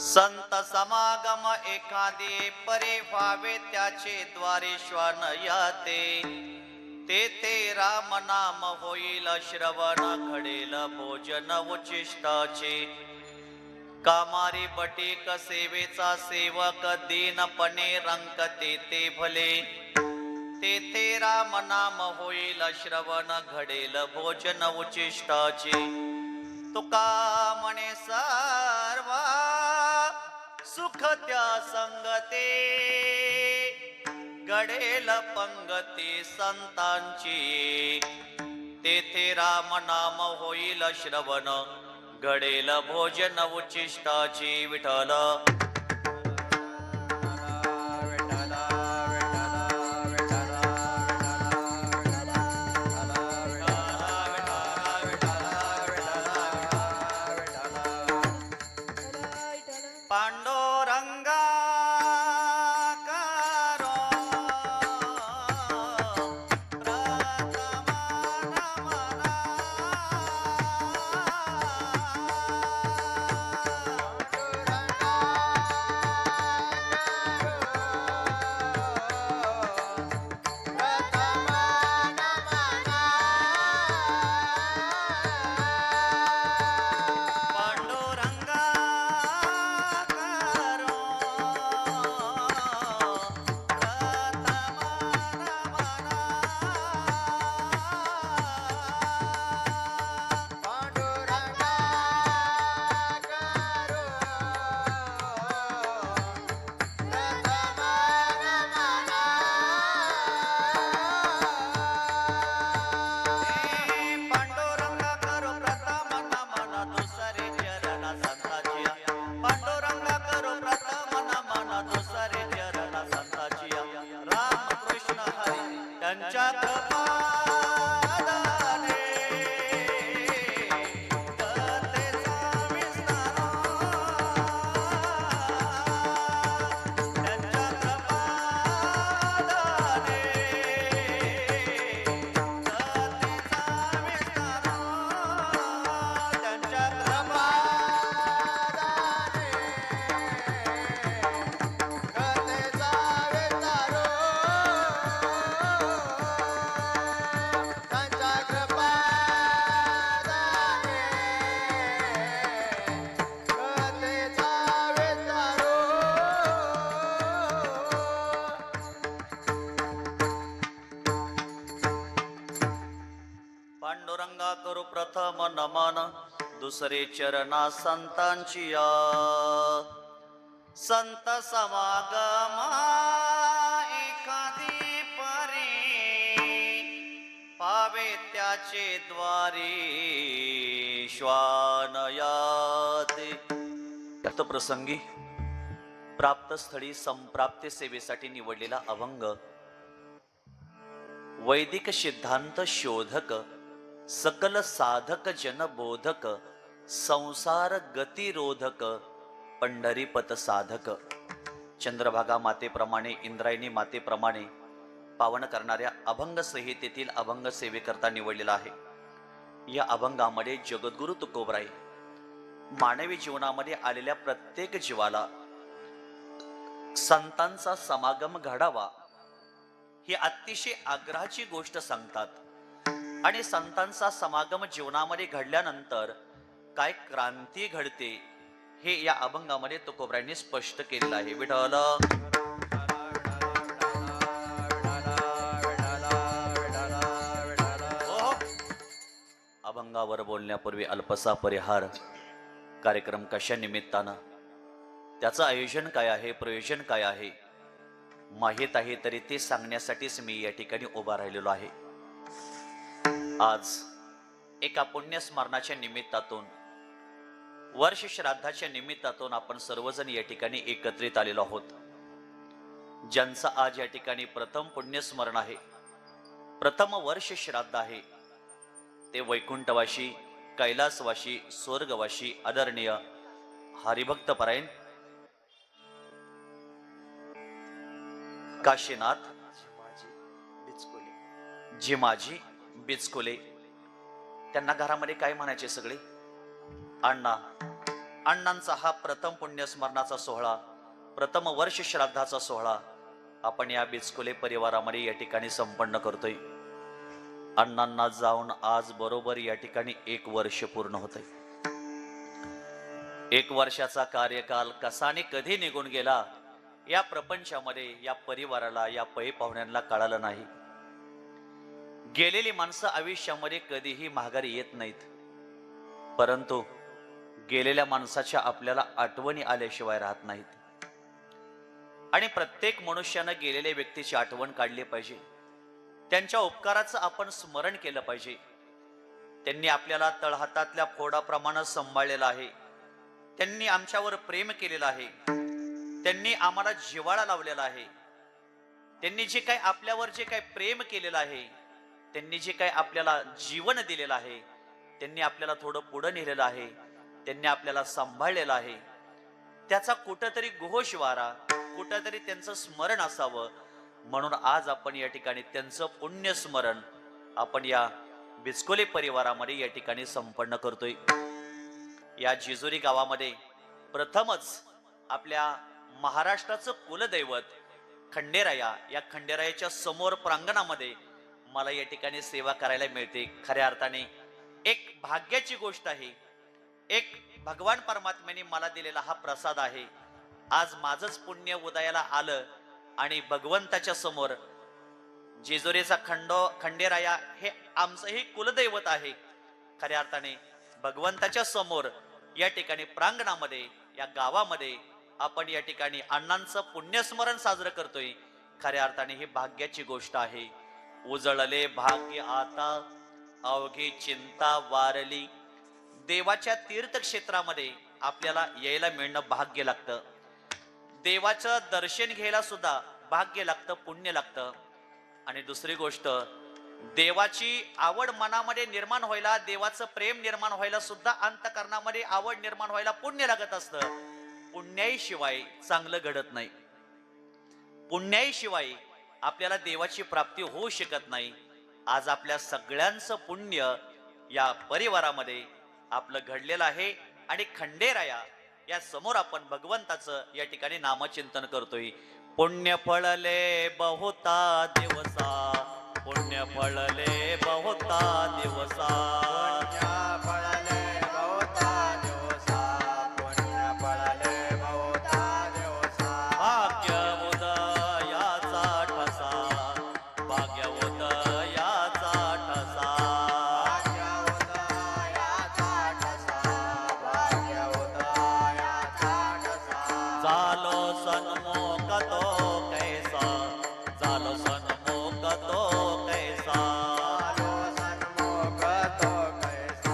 संत समागम एखादे परे व्हावे त्याचे द्वारे श्वान याते, तेथे राम नाम होईल श्रवण, घडेल भोजन उचिष्टाचे। कामारी बटीक सेवेचा सेवक, दीनपणे रंकते ते भले, तेथे राम नाम होईल श्रवण, घडेल भोजन उचिष्टाचे। तुका म्हणे सर्वा सुख त्या संगते, घडेल पंगती संतांची, तेथे राम नाम होईल श्रवण, घडेल भोजन उचिष्टाची। विठ्ठल पांडुरंगा पांडुरंगा करू प्रथम नमन, दुसरे चरणा संतांची या। संत समागमा एखादी परी, पावे त्याचे द्वारी श्वान याते। यात प्रसंगी प्राप्त स्थळी संप्राप्ती सेवेसाठी निवडलेला अभंग, वैदिक सिद्धांत शोधक, सकल साधक जन बोधक, संसार गतिरोधक, पंढरीपत साधक। चंद्रभागा मातेप्रमाणे, इंद्रायणी मातेप्रमाणे पावन करणाऱ्या अभंग संहितेतील अभंग सेवेकरता निवडलेला आहे। या अभंगामध्ये जगद्गुरु तुकोबराय मानवी जीवनामध्ये आलेल्या प्रत्येक जीवाला संतांचा समागम घडावा ही अतिशय आग्रहाची गोष्ट सांगतात, आणि संतांचा समागम जीवनामध्ये घडल्यानंतर काय क्रांती घडते हे या अभंगामध्ये तुकोबरायांनी स्पष्ट केलेलं आहे। विठ्ठल अभंगावर बोलण्यापूर्वी अल्पसा परिहार। कार्यक्रम कशा निमित्तानं, त्याचं आयोजन काय आहे, प्रयोजन काय आहे माहीत आहे, तरी ते सांगण्यासाठीच मी या ठिकाणी उभा राहिलेलो आहे। आज एका पुण्यस्मरणाच्या निमित्तातून, वर्ष श्राद्धाच्या निमित्तातून आपण सर्वजण या ठिकाणी एकत्रित आलेलो आहोत। ज्यांचं आज या ठिकाणी प्रथम पुण्यस्मरण आहे, प्रथम वर्ष श्राद्ध आहे, ते वैकुंठवासी, कैलासवासी, स्वर्गवासी आदरणीय हरिभक्त परायण काशीनाथ जिमाजी बिचकोले, त्यांना घरामध्ये काय म्हणायचे सगळे, अण्णा अण्णांचा हा प्रथम पुण्यस्मरणाचा सोहळा, प्रथम वर्ष श्राद्धाचा सोहळा आपण या बिचकुले परिवारामध्ये या ठिकाणी संपन्न करतोय. अण्णांना जाऊन आज बरोबर या ठिकाणी 1 वर्ष पूर्ण होतंय. 1 वर्षाचा कार्यकाल कसा आणि कधी निघून गेला या प्रपंचामध्ये या परिवाराला, या पै पाहुण्यांना कळालं नाही. गेलेली माणसं आयुष्यामध्ये कधीही माघारी येत नाहीत, परंतु गेलेल्या माणसाच्या आपल्याला आठवणी आल्याशिवाय राहत नाहीत. आणि प्रत्येक मनुष्यानं गेलेल्या व्यक्तीची आठवण काढली पाहिजे. त्यांच्या उपकाराचं आपण स्मरण केलं पाहिजे. त्यांनी आपल्याला तळहातातल्या फोडाप्रमाणे सांभाळलेलं आहे. त्यांनी आमच्यावर प्रेम केलेलं आहे. त्यांनी आम्हाला जिव्हाळा लावलेला आहे. त्यांनी जे काही आपल्यावर जे काही प्रेम केलेलं आहे, त्यांनी जे काही आपल्याला जीवन दिलेलं आहे, त्यांनी आपल्याला थोडं पुढं नेलेलं आहे, त्यांनी आपल्याला सांभाळलेलं आहे, त्याचा कुठंतरी गोषवारा, कुठंतरी त्यांचं स्मरण असावं म्हणून आज आपण या ठिकाणी त्यांचं पुण्यस्मरण आपण या बिचकोले परिवारामध्ये या ठिकाणी संपन्न करतोय. या जेजुरी गावामध्ये प्रथमच आपल्या महाराष्ट्राचं कुलदैवत खंडेराया, या खंडेरायाच्या समोर प्रांगणामध्ये मला या ठिकाणी सेवा करायला मिळते. खऱ्या अर्थाने एक भाग्याची गोष्ट आहे. एक भगवान परमात्म्याने मला दिलेला हा प्रसाद आहे. आज माझंच पुण्य उदयाला आलं आणि भगवंताच्या समोर जेजुरीचा खंडेराया हे आमचंही कुलदैवत आहे. खऱ्या अर्थाने भगवंताच्या समोर या ठिकाणी प्रांगणामध्ये, या गावामध्ये आपण या ठिकाणी अण्णांचं पुण्यस्मरण साजरं करतोय. खऱ्या अर्थाने ही भाग्याची गोष्ट आहे. उजळले भाग्य आता, अवघी चिंता वारली. देवाच्या तीर्थक्षेत्रामध्ये आपल्याला यायला मिळणं भाग्य लागतं. देवाचं दर्शन घ्यायला सुद्धा भाग्य लागतं, पुण्य लागतं. आणि दुसरी गोष्ट, देवाची आवड मनामध्ये निर्माण व्हायला, देवाचं प्रेम निर्माण व्हायला सुद्धा अंतकरणामध्ये आवड निर्माण व्हायला पुण्य लागत असतं. पुण्याईशिवाय चांगलं घडत नाही. पुण्याईशिवाय आपल्याला देवाची प्राप्ती होऊ शकत नाही. आज आपल्या सगळ्यांचं पुण्य या परिवारामध्ये आपलं घडलेलं आहे आणि खंडेराया या समोर आपण भगवंताचं या ठिकाणी नामचिंतन करतोय. पुण्य फळले बहुता दिवसा, पुण्य फळले बहुता दिवसा, पुण्य फळले बहुता दिवसा, पुण्य फळले बहुता दिवसा. भाग्य उदयाचा ठसा, भाग्य उदयाचा ठसा, भाग्य उदयाचा ठसा, भाग्य उदयाचा ठसा. झालो सन्मुख तो कैसा, झालो सन्मुख तो कैसा, आलो सन्मुख तो कैसा,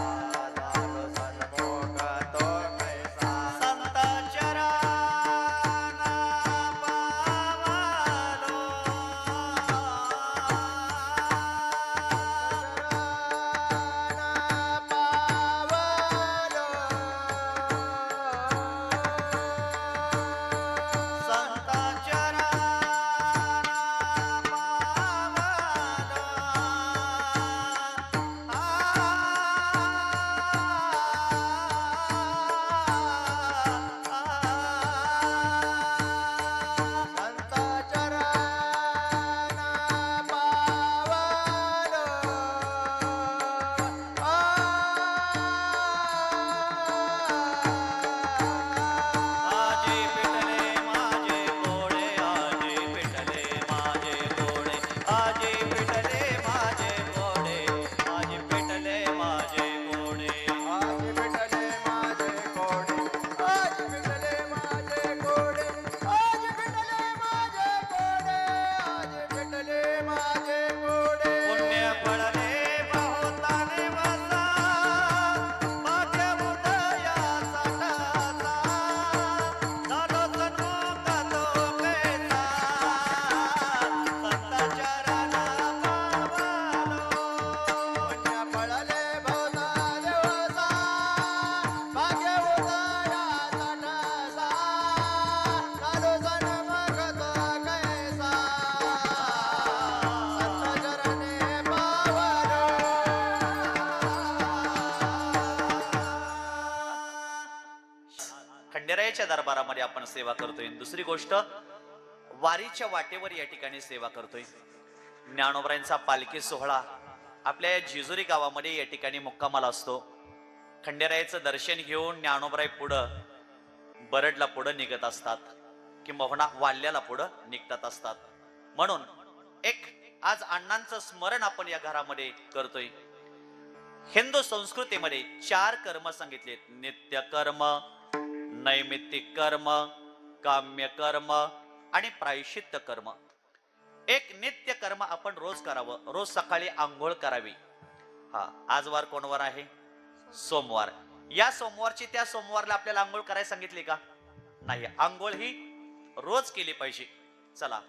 खंडेरायाच्या दरबारामध्ये आपण सेवा करतोय. दुसरी गोष्ट, वारीच्या वाटेवर या ठिकाणी सेवा करतोय. ज्ञानोबरायांचा पालखी सोहळा आपल्या या जेजुरी गावामध्ये या ठिकाणी मुक्कामाला असतो. खंडेरायाचं दर्शन घेऊन ज्ञानोबराय पुढं बरडला पुढं निघत असतात, किंबहुना वाल्याला पुढं निघतात असतात. म्हणून एक आज अण्णांचं स्मरण आपण या घरामध्ये करतोय. हिंदू संस्कृतीमध्ये 4 कर्म सांगितलेत: नित्य कर्म, नैमित्तिक कर्म, काम्य कर्म आणि प्रायश्चित्त कर्म. एक नित्य कर्म आपण रोज करावं. रोज सकाळी आंघोळ करावी. आज वार कोण वार आहे? सोमवार. या सोमवारची त्या सोमवारला आपल्याला आंघोळ करायला सांगितली का? नाही. आंघोळ ही रोज केली पाहिजे. चला,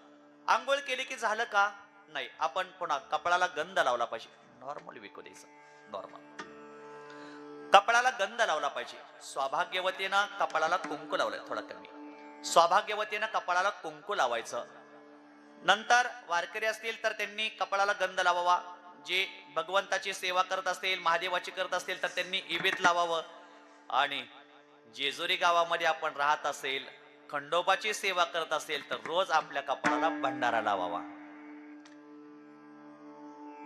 आंघोळ केली की झालं का? नाही. आपण पुन्हा कपाळाला गंध लावला पाहिजे. नॉर्मल विकू द्यायचं. नॉर्मल कपाळाला गंध लावला पाहिजे. सौभाग्यवतीनं कपाळाला कुंकू लावलंय, थोडा कमी. सौभाग्यवतीनं कपाळाला कुंकू लावायचं. नंतर वारकरी असतील तर त्यांनी कपाळाला गंध लावावा. जे भगवंताची सेवा करत असतील, महादेवाची करत असतील तर त्यांनी इबीत लावावं. आणि जेजुरी गावामध्ये आपण राहत असेल, खंडोबाची सेवा करत असेल तर रोज आपल्या कपाळाला भंडारा लावावा.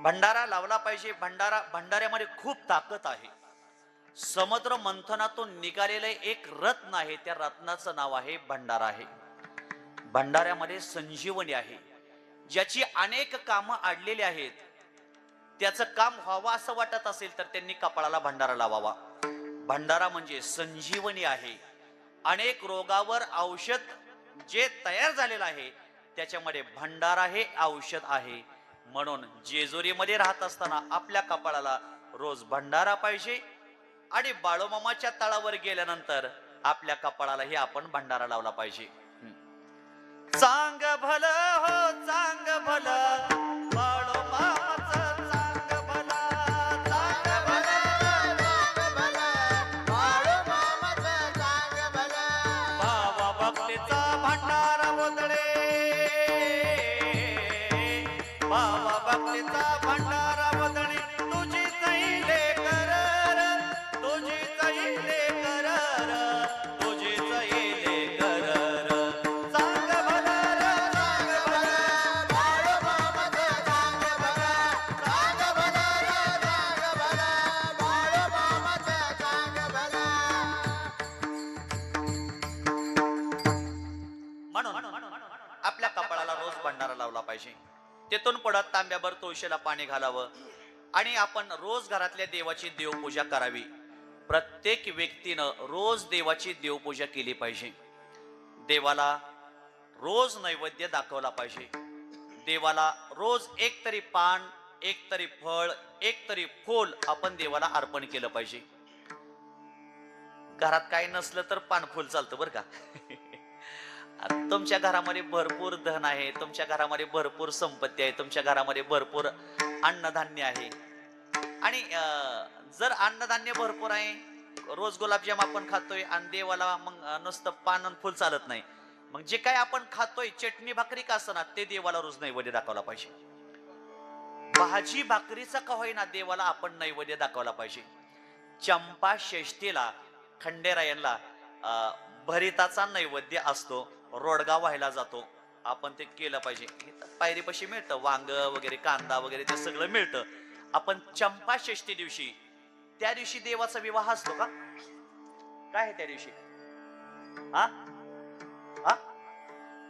भंडारा लावला पाहिजे. भंडाऱ्यामध्ये खूप ताकद आहे. समुद्र मंथनातून निघालेलं एक रत्न आहे. त्या रत्नाचं नाव आहे भंडारा आहे. भंडाऱ्यामध्ये संजीवनी आहे. ज्याची अनेक कामं अडलेली आहेत, त्याचं काम व्हावं असं वाटत असेल तर त्यांनी कपाळाला भंडारा लावावा. भंडारा म्हणजे संजीवनी आहे. अनेक रोगावर औषध जे तयार झालेलं आहे त्याच्यामध्ये भंडारा हे औषध आहे. म्हणून जेजुरीमध्ये राहत असताना आपल्या कपाळाला रोज भंडारा पाहिजे. आणि बाळूमामाच्या तळावर गेल्यानंतर आपल्या कपाळालाही आपण भंडारा लावला पाहिजे. चांग भलं हो चांग भलं, बाळूमामाचं चांग भलं, चांग भलं, चांग भलं, बाळूमामाचं चांग भलं. भावा भक्तीचा भंडारा बोधळे, भावा भक्तीचा भंडारा बोधणे. तुझी चैले करर, तुझी चैले करर, तुझी चैले करर. चांग भलं, चांग भलं, बाळूमामाचं चांग भलं. चांग भलं, चांग भलं, बाळूमामाचं चांग भलं. म्हणून आपल्या कपाळाला रोज भंडारा लावला पाहिजे. तेथून पुढे तांब्याभर तुळशीला पाणी घालावं आणि आपण रोज घरातल्या देवाची देवपूजा करावी. प्रत्येक व्यक्तीनं रोज देवाची देवपूजा केली पाहिजे. देवाला रोज नैवेद्य दाखवला पाहिजे. देवाला रोज एक तरी पान, एक तरी फळ, एक तरी फूल आपण देवाला अर्पण केलं पाहिजे. घरात काही नसलं तर पानफुल चालतं बरं का. तुमच्या घरामध्ये भरपूर धन आहे, तुमच्या घरामध्ये भरपूर संपत्ती आहे, तुमच्या घरामध्ये भरपूर अन्नधान्य आहे. आणि जर अन्नधान्य भरपूर आहे, रोज गुलाबजाम आपण खातोय आणि देवाला मग नुसतं पान आणि फुल चालत नाही. मग जे काय आपण खातोय, चटणी भाकरी का असना, ते देवाला रोज नैवेद्य दाखवला पाहिजे. भाजी भाकरीचा का होईना देवाला आपण नैवेद्य दाखवला पाहिजे. चंपा षष्ठीला खंडेरायांना भरिताचा नैवेद्य असतो. रोडगा व्हायला जातो. आपण ते केलं पाहिजे. पायरीपाशी मिळतं वांग वगैरे, कांदा वगैरे, ते सगळं मिळतं. आपण चंपा षष्ठी दिवशी, त्या दिवशी देवाचा विवाह असतो का? काय आहे त्या दिवशी?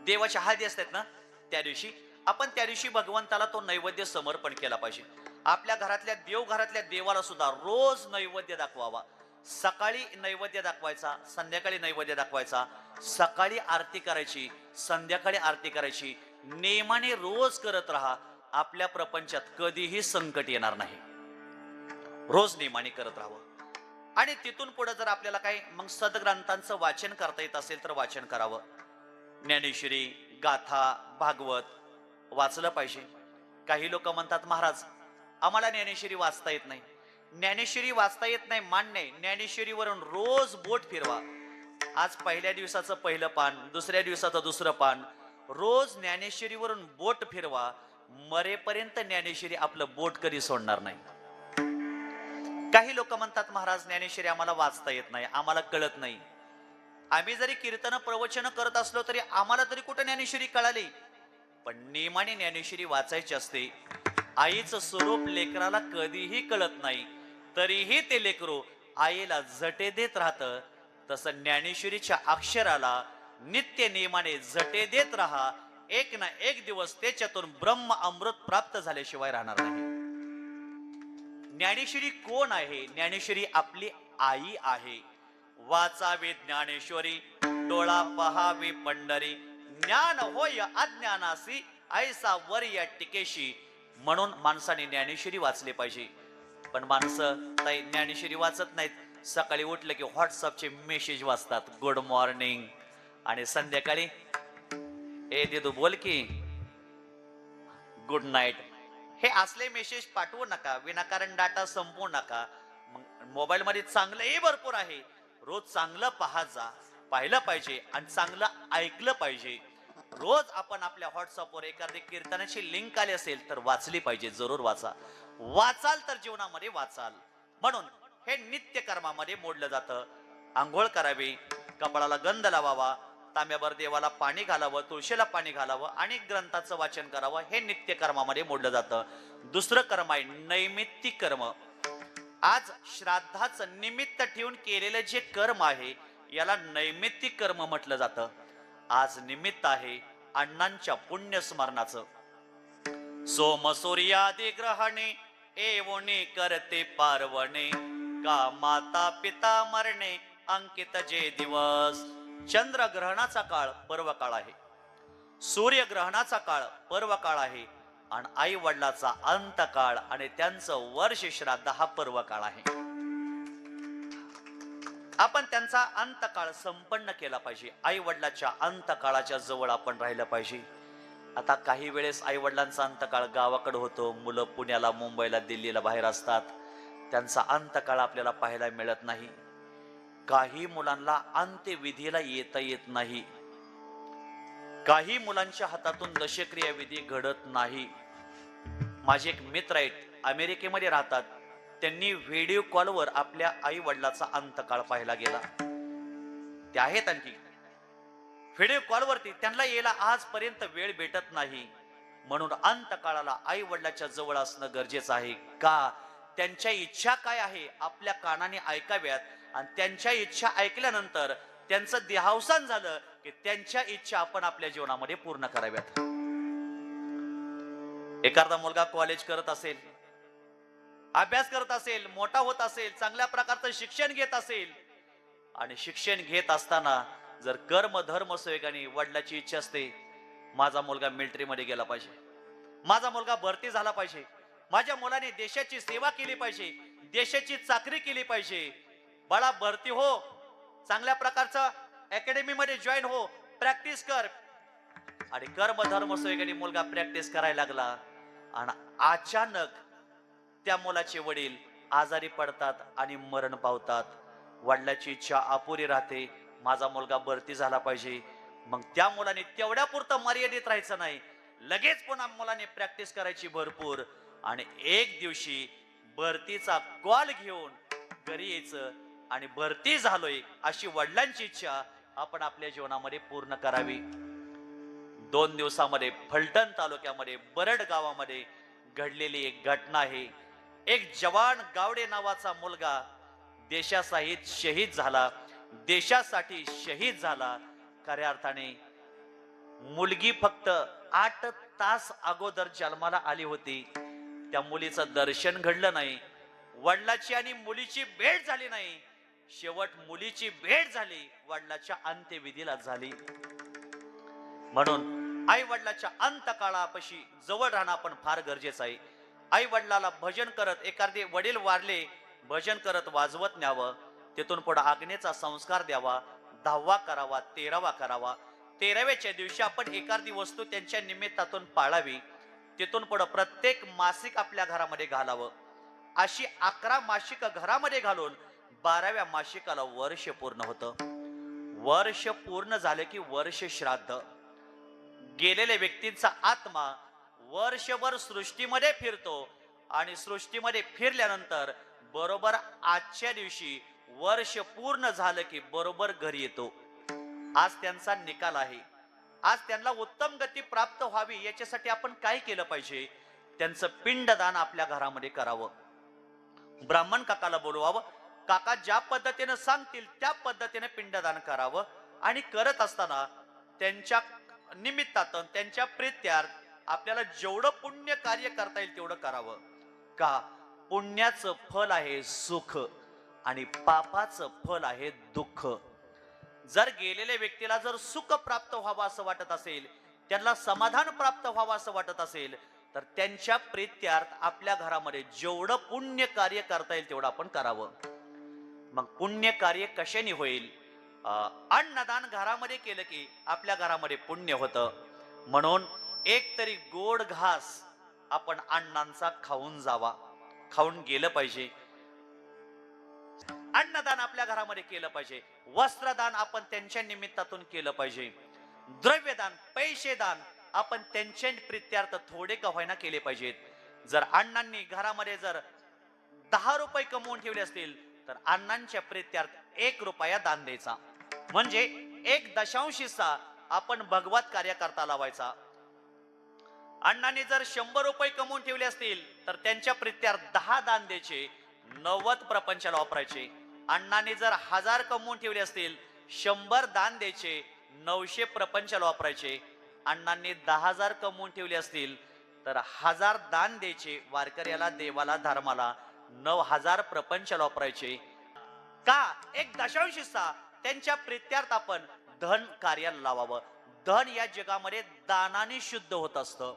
देवाच्या हळदी असतात ना, त्या दिवशी आपण त्या दिवशी भगवंताला तो नैवेद्य समर्पण केला पाहिजे. आपल्या घरातल्या देवाला सुद्धा रोज नैवेद्य दाखवावा. सकाळी नैवेद्य दाखवायचा, संध्याकाळी नैवेद्य दाखवायचा. सकाळी आरती करायची, संध्याकाळी आरती करायची. नेमाने रोज करत राहा. आपल्या प्रपंचात कधीही संकट येणार नाही. रोज नेमाने करत राहावं. आणि तिथून पुढे जर आपल्याला काही मग सदग्रंथांचं वाचन करता येत असेल तर वाचन करावं. ज्ञानेश्वरी, गाथा, भागवत वाचलं पाहिजे. काही लोक म्हणतात, महाराज आम्हाला ज्ञानेश्वरी वाचता येत नाही. ज्ञानेश्वरी वाचता येत नाही मान्य आहे. ज्ञानेश्वरीवरून रोज बोट फिरवा. आज पहिल्या दिवसाचं पहिलं पान, दुसऱ्या दिवसाचं दुसरं पान, रोज ज्ञानेश्वरीवरून बोट फिरवा. मरेपर्यंत ज्ञानेश्वरी आपलं बोट कधी सोडणार नाही. काही लोक म्हणतात, महाराज ज्ञानेश्वरी आम्हाला वाचता येत नाही, आम्हाला कळत नाही. आम्ही जरी कीर्तन प्रवचन करत असलो तरी आम्हाला तरी कुठं ज्ञानेश्वरी कळाली, पण नेमाने ज्ञानेश्वरी वाचायची असते. आईचं स्वरूप लेकराला कधीही कळत नाही, तरीही ते लेकरू आईला झटे देत राहतं. तसं ज्ञानेश्वरीच्या अक्षराला नित्य नियमाने झटे देत राहा. एक ना एक दिवस त्याच्यातून ब्रह्म अमृत प्राप्त झाल्याशिवाय राहणार नाही. ज्ञानेश्वरी कोण आहे? ज्ञानेश्वरी आपली आई आहे. वाचावे ज्ञानेश्वरी, डोळा पहावे पंढरी, ज्ञान होय अज्ञानासी, ऐसा वर या टिकेशी. म्हणून माणसाने ज्ञानेश्वरी वाचले पाहिजे. पण माणसं ताई ज्ञानेश्वरी वाचत नाहीत. सकाळी उठलं की व्हॉट्सअपचे मेसेज वाचतात, गुड मॉर्निंग, आणि संध्याकाळी ए देदू बोल की गुड नाईट. हे असले मेसेज पाठवू नका, विनाकारण डाटा संपवू नका. मोबाईल मध्ये चांगलंही भरपूर आहे. रोज चांगलं पाहिलं पाहिजे आणि चांगलं ऐकलं पाहिजे. रोज आपण आपल्या व्हॉट्सअपवर एखादी कीर्तनाची लिंक आली असेल तर वाचली पाहिजे. जरूर वाचाल तर जीवनामध्ये वाचाल. म्हणून हे नित्य कर्मामध्ये मोडलं जातं. आंघोळ करावी, कपाळाला गंध लावावा, तांब्यावर देवाला पाणी घालावं, तुळशीला पाणी घालावं आणि ग्रंथाचं वाचन करावं. हे नित्य कर्मामध्ये मोडलं जातं. दुसरं कर्म आहे नैमित्तिक कर्म. आज श्राद्धाचं निमित्त ठेवून केलेलं जे कर्म आहे याला नैमित्तिक कर्म म्हटलं जातं. आज निमित्त आहे अण्णांच्या पुण्य स्मरणाचं. सोम सूर्यादी ग्रहणे एवोने करते पार्वणे, का माता पिता मरणे अंकित जे दिवस. चंद्र ग्रहणाचा काळ पर्व काळ आहे, सूर्यग्रहणाचा काळ पर्व काळ आहे, आणि आई वडिलाचा अंतकाळ आणि त्यांचं वर्ष श्राद्ध हा पर्व काळ आहे. आपण त्यांचा अंतकाळ संपन्न केला पाहिजे. आई वडिलाच्या अंतकाळाच्या जवळ आपण राहिलं पाहिजे. आता काही वेळेस आई वडिलांचा अंतकाळ गावाकडे होतो, मुलं पुण्याला, मुंबईला, दिल्लीला बाहेर असतात, त्यांचा अंतकाळ आपल्याला पाहायला मिळत नाही. काही मुलांना अंत्यविधीला येता येत नाही. काही मुलांच्या हातातून दशक्रिया विधी घडत नाही. माझे एक मित्र आहेत, अमेरिकेमध्ये राहतात. त्यांनी व्हिडिओ कॉलवर आपल्या आई वडिलाचा अंतकाळ पाहायला गेला. ते आहेत आणखी व्हिडिओ कॉलवरती, त्यांना यायला आजपर्यंत वेळ भेटत नाही. म्हणून अंतकाळाला आई वडिलाच्या जवळ असणं गरजेचं आहे. का? त्यांच्या इच्छा काय आहे आपल्या कानाने ऐकाव्यात, आणि त्यांच्या इच्छा ऐकल्यानंतर त्यांचं देहावसान झालं की त्यांच्या इच्छा आपण आपल्या जीवनामध्ये पूर्ण कराव्यात. एखादा मुलगा कॉलेज करत असेल, अभ्यास करत असेल, मोठा होत असेल, चांगल्या प्रकारचं शिक्षण घेत असेल, आणि शिक्षण घेत असताना जर कर्म धर्म संयोगाने वडिलाची इच्छा असते, माझा मुलगा मिलिटरीमध्ये गेला पाहिजे, माझा मुलगा भरती झाला पाहिजे, माझ्या मुलाने देशाची सेवा केली पाहिजे, देशाची चाकरी केली पाहिजे, बाळा भरती हो, चांगल्या प्रकारचं अकॅडमी मध्ये जॉईन हो, प्रॅक्टिस कर. आणि कर्म धर्म संयोगाने मुलगा प्रॅक्टिस करायला लागला, आणि अचानक त्या मुलाचे वडील आजारी पडतात आणि मरण पावतात. वडिलाची इच्छा अपुरी राहते, माझा मुलगा भरती झाला पाहिजे. मग त्या मुलाने तेवढ्या पुरतं मर्यादित राहायचं नाही, लगेच पुन्हा मुलाने प्रॅक्टिस करायची भरपूर, आणि एक दिवशी भरतीचा कॉल घेऊन घरी यायचं, आणि भरती झालोय अशी वडिलांची इच्छा आपण आपल्या जीवनामध्ये पूर्ण करावी. 2 दिवसामध्ये फलटण तालुक्यामध्ये बरड गावामध्ये घडलेली एक घटना आहे. एक जवान गावडे नावाचा मुलगा देशासाठी शहीद झाला. खऱ्या अर्थाने मुलगी फक्त 8 तास अगोदर जन्माला आली होती. त्या मुलीचं दर्शन घडलं नाही, वडिलाची आणि मुलीची भेट झाली नाही. शेवट मुलीची भेट झाली, वडिलाच्या अंत्यविधीला झाली. म्हणून आई वडिलाच्या अंतकाळापाशी जवळ राहणं आपण फार गरजेचं आहे. आई वडिलाला भजन करत, एखादे वडील वारले, भजन करत वाजवत न्यावं. तिथून पुढे आज्ञेचा संस्कार द्यावा, 10वा करावा, 13वा करावा. 13व्याच्या दिवशी आपण एखादी वस्तू त्यांच्या निमित्तातून पाळावी. तिथून पुढे प्रत्येक मासिक आपल्या घरामध्ये घालावं. अशी 11 मासिक घरामध्ये घालून 12व्या मासिकाला वर्ष पूर्ण होतं. वर्ष पूर्ण झाले की वर्ष श्राद्ध. गेलेल्या व्यक्तींचा आत्मा वर्षभर सृष्टीमध्ये फिरतो, आणि सृष्टीमध्ये फिरल्यानंतर बरोबर आजच्या दिवशी वर्ष पूर्ण झालं की बरोबर घरी येतो. आज त्यांचा निकाल आहे. आज त्यांना उत्तम गती प्राप्त व्हावी याच्यासाठी आपण काय केलं पाहिजे? त्यांचं पिंडदान आपल्या घरामध्ये करावं. ब्राह्मण काकाला बोलवावं. काका ज्या पद्धतीने सांगतील त्या पद्धतीने पिंडदान करावं. आणि करत असताना त्यांच्या निमित्तातून त्यांच्या प्रीत्यार्थ आपल्याला जेवढं पुण्य कार्य करता येईल तेवढं करावं. का? पुण्याचं फल आहे सुख आणि पापाचं फल आहे दुःख. जर गेलेल्या व्यक्तीला जर सुख प्राप्त व्हावं असं वाटत असेल, त्यांना समाधान प्राप्त व्हावं असं वाटत असेल, तर त्यांच्या प्रीत्यार्थ आपल्या घरामध्ये जेवढं पुण्य कार्य करता येईल तेवढं आपण करावं. मग पुण्य कार्य कशाने होईल? अन्नदान घरामध्ये केलं की आपल्या घरामध्ये पुण्य होतं. म्हणून एक तरी गोड घास आपण अण्णांचा खाऊन जावा, खाऊन गेलं पाहिजे. अन्नदान आपल्या घरामध्ये केलं पाहिजे. वस्त्रदान आपण त्यांच्या निमित्तातून केलं पाहिजे. द्रव्यदान, पैसे दान आपण त्यांच्या प्रीत्यार्थ थोडे का होईना केले पाहिजेत. जर अण्णांनी घरामध्ये जर 10 रुपये कमवून ठेवले असतील तर अण्णांच्या प्रीत्यार्थ 1 रुपया दान द्यायचा. म्हणजे 1.5 हिस्सा आपण भगवत कार्य करता लावायचा. अण्णांनी जर 100 रुपये कमवून ठेवले असतील तर त्यांच्या प्रीत्यार्थ 10 दान द्यायचे, 90 प्रपंचाला वापरायचे. अण्णांनी जर 1000 कमवून ठेवले असतील, 100 दान द्यायचे, 900 प्रपंचाला वापरायचे. अण्णांनी 10,000 कमवून ठेवले असतील तर 1000 दान द्यायचे, वारकऱ्याला, देवाला, धर्माला, 9000 प्रपंचाला वापरायचे. का? 1.5 हिस्सा त्यांच्या प्रीत्यार्थ आपण धन कार्याला लावावं. धन या जगामध्ये दानाने शुद्ध होत असतं.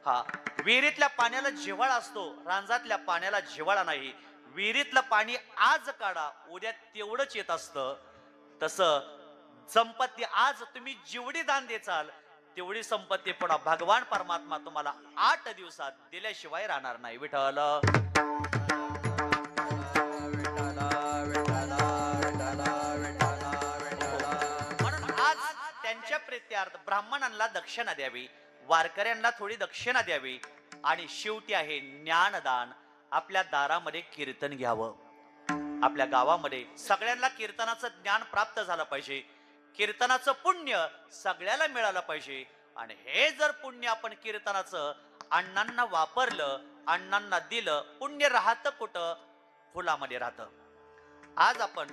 हा, विहिरीतल्या पाण्याला जिव्हाळा असतो, रांजातल्या पाण्याला जिव्हाळा नाही. विहिरीतलं पाणी आज काढा, उद्या तेवढंच येत असतं. तसं संपत्ती आज तुम्ही जेवढी दान देचाल तेवढी संपत्ती पुन्हा भगवान परमात्मा तुम्हाला 8 दिवसात दिल्याशिवाय राहणार नाही. विठ्ठल म्हणून आज त्यांच्या प्रीत्यार्थ ब्राह्मणांना दक्षिणा द्यावी, वारकऱ्यांना थोडी दक्षिणा द्यावी. आणि शेवटी आहे ज्ञानदान. आपल्या दारामध्ये कीर्तन घ्यावं. आपल्या गावामध्ये सगळ्यांना कीर्तनाचं ज्ञान प्राप्त झालं पाहिजे. कीर्तनाचं पुण्य सगळ्याला मिळालं पाहिजे. आणि हे जर पुण्य आपण कीर्तनाचं अण्णांना वापरलं, अण्णांना दिलं, पुण्य राहतं कुठं? फुलामध्ये राहतं. आज आपण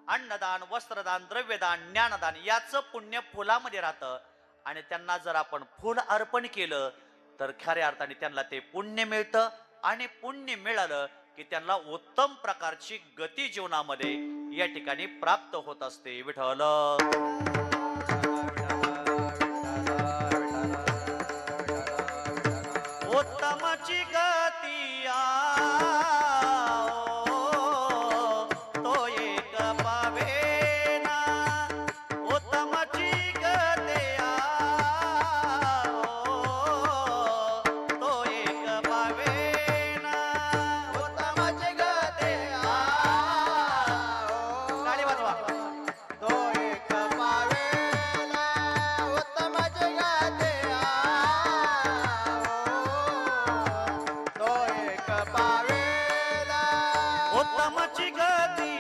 अन्नदान, वस्त्रदान, द्रव्यदान, ज्ञानदान याचं पुण्य फुलामध्ये राहतं. आणि त्यांना जर आपण फुल अर्पण केलं तर खऱ्या अर्थाने त्यांना ते पुण्य मिळतं. आणि पुण्य मिळालं की त्यांना उत्तम प्रकारची गती जीवनामध्ये या ठिकाणी प्राप्त होत असते. विठ्ठल उत्तमची गती तो एक पावेना. उत्तमची गती तो एक पावेना. उत्तमची गती गाडी वाजवा. तो एक पावेला. उत्तमची गती तो एक पावेला. उत्तमची गती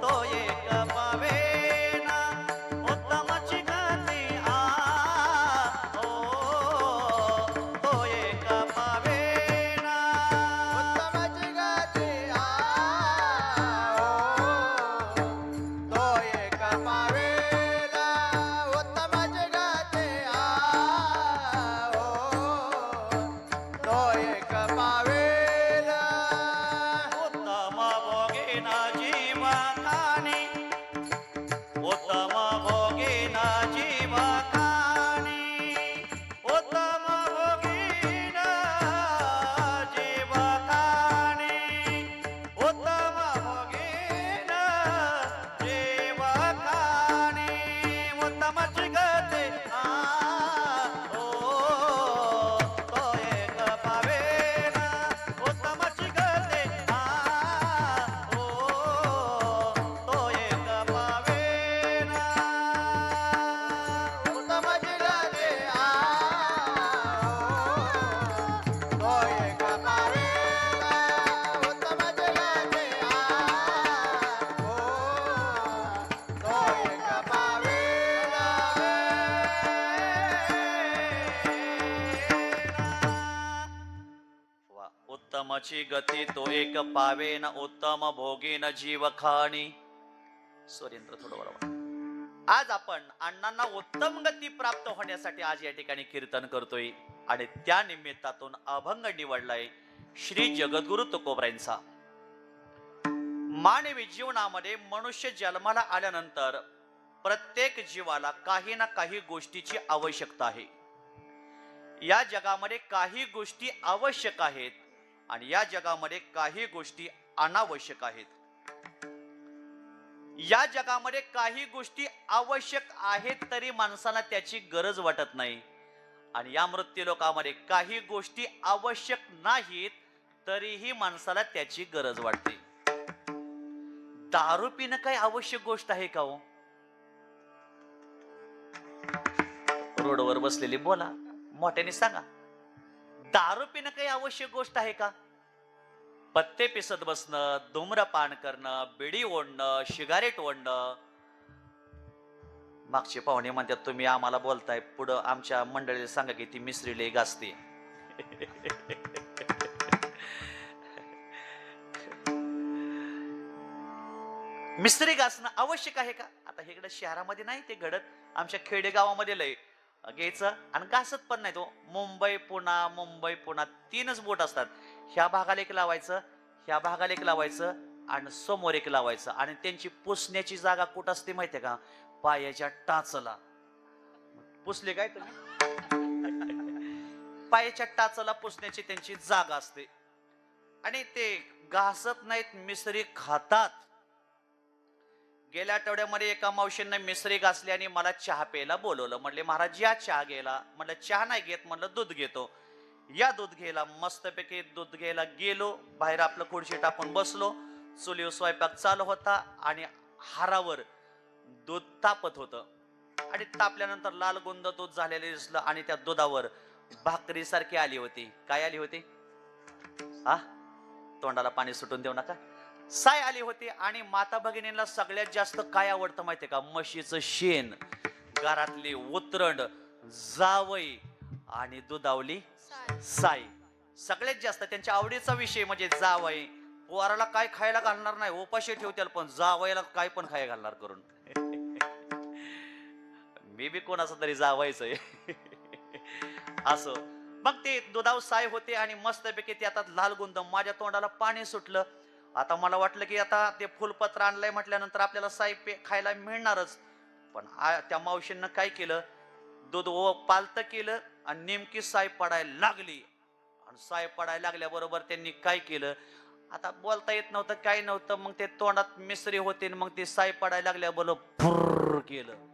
तो एक पावेना. उत्तमची गती तो एक पावेना. उत्तमची गती तो एक पावेला. उत्तमची गती तो एक पावेला. उत्तम भोगेना जीवा खाणी. उत्तम भोगेना जीवा खाणी. उत्तम भोगेना जीवा खाणी. उत्तम भोगेना जीवा खाणी. उत्तमची गती तो एक पावेना. उत्तमची गती तो उत्तमची गती तो एक पावेन उत्तम भोगीन जीव खाणी. सुरेंद्र थोडं बरोबर. आज आपण अण्णांना उत्तम गती प्राप्त होण्यासाठी आज या ठिकाणी कीर्तन करतोय आणि त्या निमित्तातून अभंग निवडलाय श्री जगद्गुरु तुकोबरायांचा. मानवी जीवनामध्ये मनुष्य जन्माला आल्यानंतर प्रत्येक जीवाला काही ना काही गोष्टीची आवश्यकता आहे. या जगामध्ये काही गोष्टी आवश्यक आहेत आणि या जगामध्ये काही गोष्टी अनावश्यक आहेत. या जगामध्ये काही गोष्टी आवश्यक आहेत तरी माणसाला त्याची गरज वाटत नाही आणि या मृत्यू लोकामध्ये काही गोष्टी आवश्यक नाहीत तरीही माणसाला त्याची गरज वाटते. दारू पिणं काही आवश्यक गोष्ट आहे का हो? रोडवर बसलेली बोला, मोठ्याने सांगा, दारू पिणं काही आवश्यक गोष्ट आहे का? पत्ते पिसत बसणं, धूम्रपान करणं, बिडी ओढणं, सिगारेट ओढणं. मागचे पाहुणे म्हणतात तुम्ही आम्हाला बोलताय, पुढं आमच्या मंडळीला सांगा की ती मिसरीले गाजते. मिसरी घासणं आवश्यक आहे का? आता हे इकडे शहरामध्ये नाही ते घडत, आमच्या खेडेगावामध्ये लय घ्यायचं आणि घासत पण नाही. तो मुंबई पुणा 3च बोट असतात. ह्या भागाला एक लावायचं, ह्या भागाला एक लावायचं आणि समोर एक लावायचं आणि त्यांची पुसण्याची जागा कुठं असते माहितीये का? पायाच्या टाचला. पुसले काय तुम्ही? पायाच्या टाचला पुसण्याची त्यांची जागा असते आणि ते घासत नाहीत, मिसरी खातात. गेल्या आठवड्यामध्ये एका मावशींना मिसरी घासली आणि मला चहा प्यायला बोलवलं. म्हणले महाराज या चहा घ्यायला. म्हणलं चहा नाही घेत, म्हणलं दूध घेतो. या दूध घ्यायला. मस्तपैकी दूध घ्यायला गेलो. बाहेर आपलं खुर्ची टाकून बसलो. चुलीवर स्वयंपाक चालू होता आणि हारावर दूध तापत होतं आणि तापल्यानंतर लाल गुंद दूध झालेलं दिसलं आणि त्या दुधावर भाकरी सारखी आली होती. काय आली होती? तोंडाला पाणी सुटून देऊ नका. साय आली होती आणि माता भगिनींना सगळ्यात जास्त काय आवडतं माहितीये का? म्हशीचं शेण, घरातली उतरंड, जावई आणि दुधावली साय. सगळ्यात जास्त त्यांच्या आवडीचा विषय म्हणजे जावई. पोराला काय खायला घालणार नाही, उपाशी ठेवतील, पण जावयाला काय पण खायला घालणार करून. मी बी कोणाचं तरी जावायचंय. असं मग ते दुधाव साय होते आणि मस्तपैकी ते आता लाल गुंद. माझ्या तोंडाला पाणी सुटलं. आता मला वाटलं की आता ते फुलपत्र आणलंय म्हटल्यानंतर आपल्याला साय खायला मिळणारच. पण त्या मावशींना काय केलं? दूध पालत केलं आणि नेमकी साय पडायला लागली. आणि साय पडायला लागल्याबरोबर त्यांनी काय केलं? आता बोलता येत नव्हतं, काय नव्हतं. मग ते तोंडात मिसरी होते. मग ते साय पडायला लागल्याबरोबर फुर्र केलं.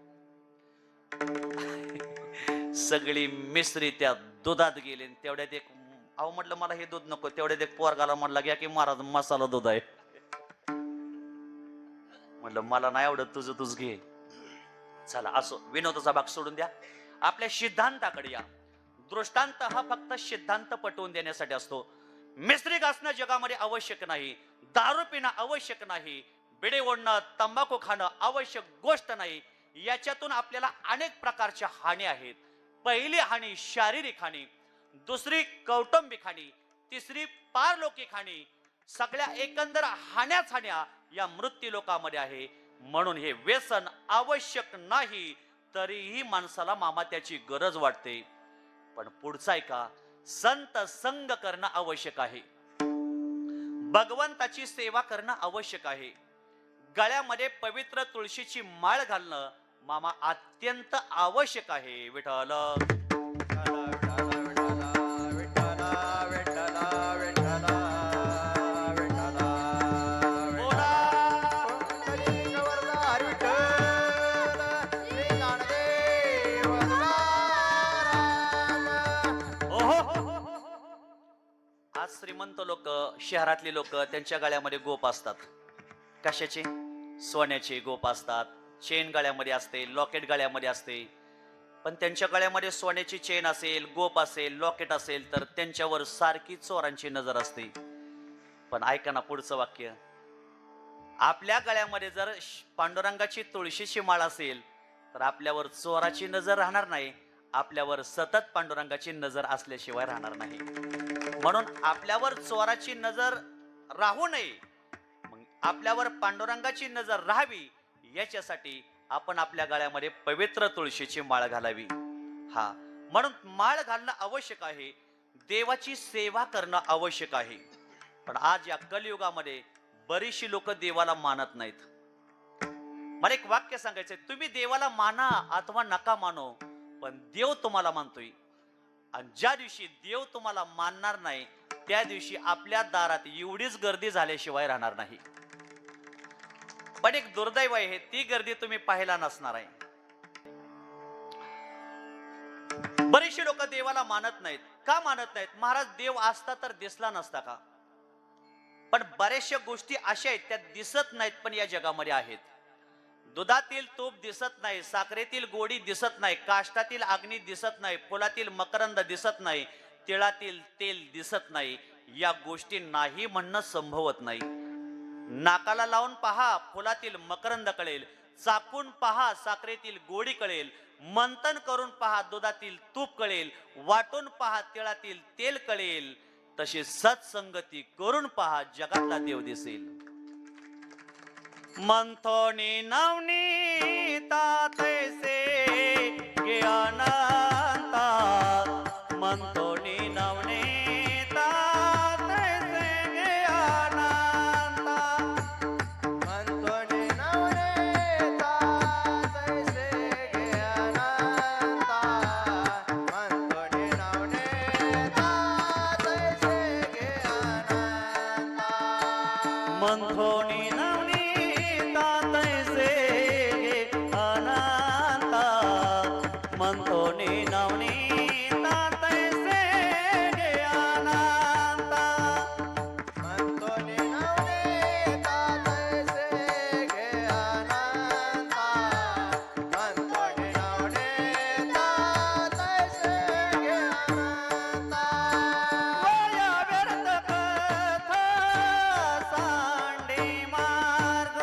सगळी मिसरी त्या दुधात गेली. तेवढ्यात एक अहो म्हटलं मला हे दूध नको. तेवढ्यात एक पोरगाला म्हणला घ्या की महाराज मसाला दूध आहे. म्हटलं मला नाही आवडत, तुझं तूच घे. चला असो, विनोदाचा भाग सोडून द्या. आपल्या सिद्धांताकडे या. दृष्टांत हा फक्त सिद्धांत पटवून देण्यासाठी असतो. मिसरी घासणं जगामध्ये आवश्यक नाही, दारू पिणं आवश्यक नाही, बिडे ओढणं, तंबाखू खाणं आवश्यक गोष्ट नाही. याच्यातून आपल्याला अनेक प्रकारच्या हानी आहेत. पहिली हानी शारीरिक हानी, दुसरी कौटुंबिक हानी, तिसरी पारलौकिक हानी. सगळ्या एकंदर हाण्याच हाण्या या मृत्यू लोकामध्ये आहे. म्हणून हे व्यसन आवश्यक नाही तरीही माणसाला मामा त्याची गरज वाटते. पण पुढचा आहे का? संत संग करणं आवश्यक आहे. भगवंताची सेवा करणं आवश्यक आहे. गळ्यामध्ये पवित्र तुळशीची माळ घालणं मामा अत्यंत आवश्यक आहे. विठ्ठल श्रीमंत लोक, शहरातली लोक, त्यांच्या गळ्यामध्ये गोप असतात. कशाचे? सोन्याचे गोप असतात. चेन गळ्यामध्ये असते, लॉकेट गळ्यामध्ये असते. पण त्यांच्या गळ्यामध्ये सोन्याची चेन असेल, गोप असेल, लॉकेट असेल तर त्यांच्यावर सारखी चोरांची नजर असते. पण ऐका ना पुढचं वाक्य. आपल्या गळ्यामध्ये जर पांडुरंगाची तुळशीची माळ असेल तर आपल्यावर चोराची नजर राहणार नाही. आपल्यावर सतत पांडुरंगाची नजर असल्याशिवाय राहणार नाही. म्हणून आपल्यावर चोराची नजर राहू नये, मग आपल्यावर पांडुरंगाची नजर राहावी याच्यासाठी आपण आपल्या गळ्यामध्ये पवित्र तुळशीची माळ घालावी. हा, म्हणून माळ घालणं आवश्यक आहे, देवाची सेवा करणं आवश्यक आहे. पण आज या कलियुगामध्ये बरीचशी लोक देवाला मानत नाहीत. मला एक वाक्य सांगायचंय, तुम्ही देवाला माना अथवा नका मानो, पण देव तुम्हाला मानतोय. आणि ज्या दिवशी देव तुम्हाला मानणार नाही त्या दिवशी आपल्या दारात एवढीच गर्दी झाल्याशिवाय राहणार नाही. पण एक दुर्दैव आहे, ती गर्दी तुम्ही पाहायला नसणार आहे. बरेचसे लोक देवाला मानत नाहीत. का मानत नाहीत? महाराज, देव असता तर दिसला नसता का? पण बऱ्याचशा गोष्टी अशा आहेत त्या दिसत नाहीत पण या जगामध्ये आहेत. दुधातील तूप दिसत नाही, साखरेतील गोडी दिसत नाही, काष्टातील अग्नी दिसत नाही, फुलातील मकरंद दिसत नाही, तिळातील तेल दिसत नाही. या गोष्टी नाही म्हणणं संभवत नाही. नाकाला लावून पहा, फुलातील मकरंद कळेल. चाकून पहा, साखरेतील गोडी कळेल. मंथन करून पहा, दुधातील तूप कळेल. वाटून पहा, तिळातील तेल कळेल. तशी सत्संगती करून पहा, जगातला देव दिसेल. मंथोनी नवनीता तैसे ज्ञानंता, मंथोनी नवनीता तैसे ज्ञानंता, मंथोनी नवनीता तैसे ज्ञानंता, मंथोनी नवनीता तैसे ज्ञानंता, मंथोनी नवनीता तैसे अनंता, मंथोनी नवनीता तैसे अनंता, मंथोनी नवनीता तैसे ज्ञानंता, मंथोनी नवनीता तैसे ज्ञानंता. वाया व्यर्थ कथा सांडी मार्ग,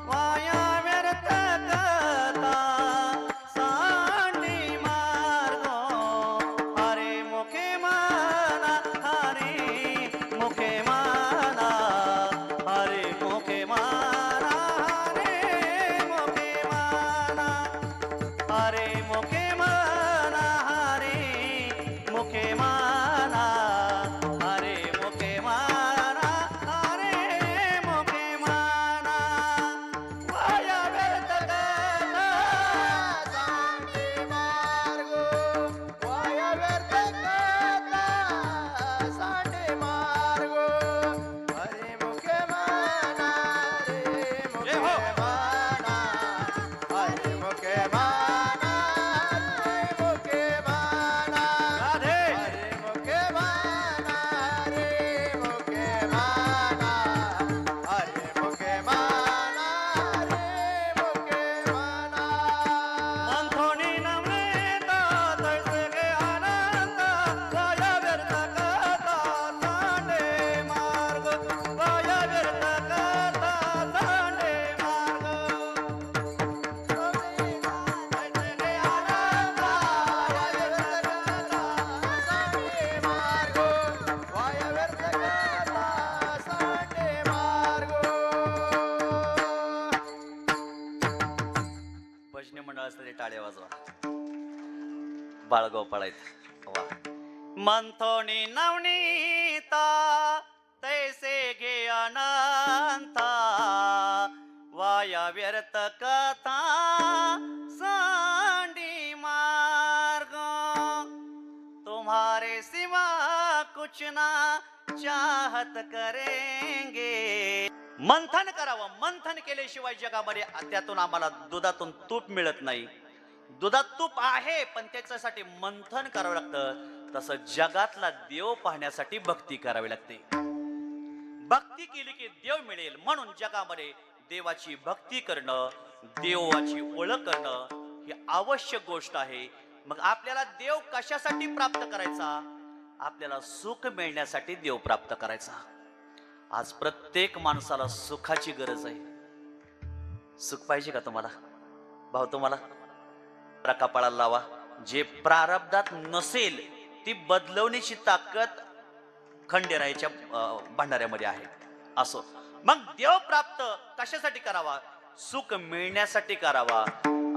वाया व्यर्थ कथा सांडी मार्ग. हरे मुखे माना, हरे मुखे माना, हरे मुखे माना, हरे मुखे माना, हरे मुखे माना, हरे मुखे माना, हरे मुखे माना, हरे मुखे माना. वाया व्यर्थ कथा सांडी मार्ग, वाया व्यर्थ कथा सांडी मार्ग. हरी मुखे माना, हरी मुखे माना, हरी मुखे माना, हरी मुखे माना, राधे. हरी मुखे माना, हरी मुखे माना, हरी मुखे माना, हरी मुखे माना. मंथोनी नवनीता तैसे ज्ञानंता, वाया व्यर्थ कथा सांडे मार्ग, वाया व्यर्थ कथा सांडे मार्ग. भजनी मंडळ असते टाळे वाजवा. बाळगोपाळ आहेत. वा. मंथोनी नवनीता तैसे घे अनंता, वाया व्यर्थ कथा सांडी मार्ग. तुम्हारे सिवा कुछ ना चाहत करेंगे. मंथन करावं. मंथन केल्याशिवाय जगामध्ये त्यातून आम्हाला दुधातून तूप मिळत नाही. दुधात तूप आहे पण त्याच्यासाठी मंथन करावं लागतं. तसं जगातला देव पाहण्यासाठी भक्ती करावी लागते. भक्ती केली की देव मिळेल. म्हणून जगामध्ये देवाची भक्ती करणं, देवाची ओळख करणं ही आवश्यक गोष्ट आहे. मग आपल्याला देव कशासाठी प्राप्त करायचा? आपल्याला सुख मिळण्यासाठी देव प्राप्त करायचा. आज प्रत्येक माणसाला सुखाची गरज आहे. सुख पाहिजे का तुम्हाला? भाऊ, तुम्हाला कपाळाला लावा. जे प्रारब्धात नसेल ती बदलवण्याची ताकद खंडेरायाच्या भंडाऱ्यामध्ये आहे. असो, मग देव प्राप्त कशासाठी करावा? सुख मिळण्यासाठी करावा.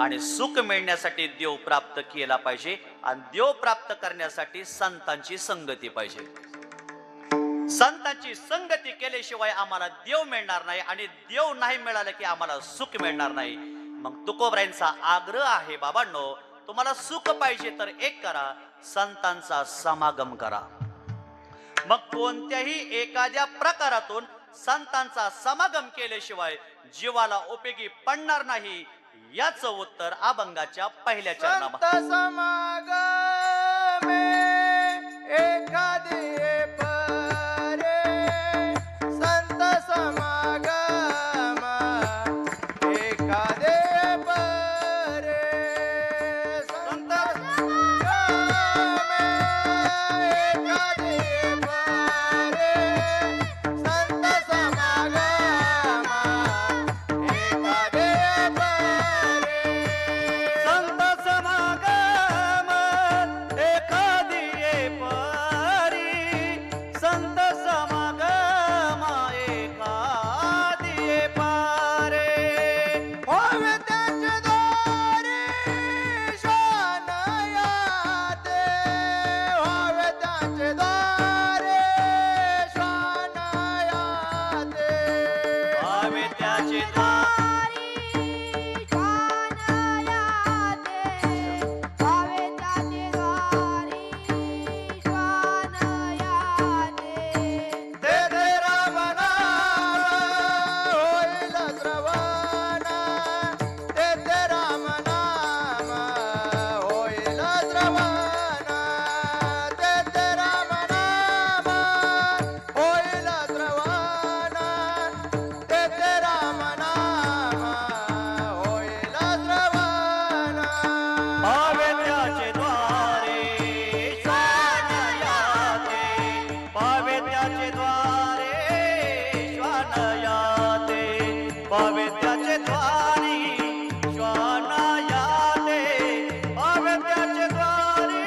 आणि सुख मिळण्यासाठी देव प्राप्त केला पाहिजे. आणि देव प्राप्त करण्यासाठी संतांची संगती पाहिजे. संतांची संगती केल्याशिवाय आम्हाला देव मिळणार नाही. आणि देव नाही मिळालं की आम्हाला सुख मिळणार नाही. मग तुकोबरायांचा आग्रह आहे, बाबांनो, तुम्हाला सुख पाहिजे तर एक करा, संतांचा समागम करा. मग कोणत्याही एखाद्या प्रकारातून संतांचा समागम केल्याशिवाय जीवाला उपयोगी पडणार नाही. याच उत्तर अभंगाच्या पहिल्या संत चरणामध्ये. समागमे एखादी परे, संत समागम एखादे परे, संत समागमे एखादी परे, संत समागम एखादे परे. संत समागम एखादी परी, संत समागम एखादी पारे. होवे त्यांचे द्वारी श्वान याते, होवे त्यांचे द्वारी श्वान याते. भावे त्याचे द्वार तेथे राम नाम होईल श्रवण, तेथे राम नाम होईल श्रवण, तेथे राम नाम होईल श्रवण, तेथे राम नाम होईल श्रवण. भावे त्याचे द्वारे श्वान याते, भावे त्याचे द्वारे श्वान याते, भावे त्याचे द्वारी श्वान याते, भावे त्याचे द्वारी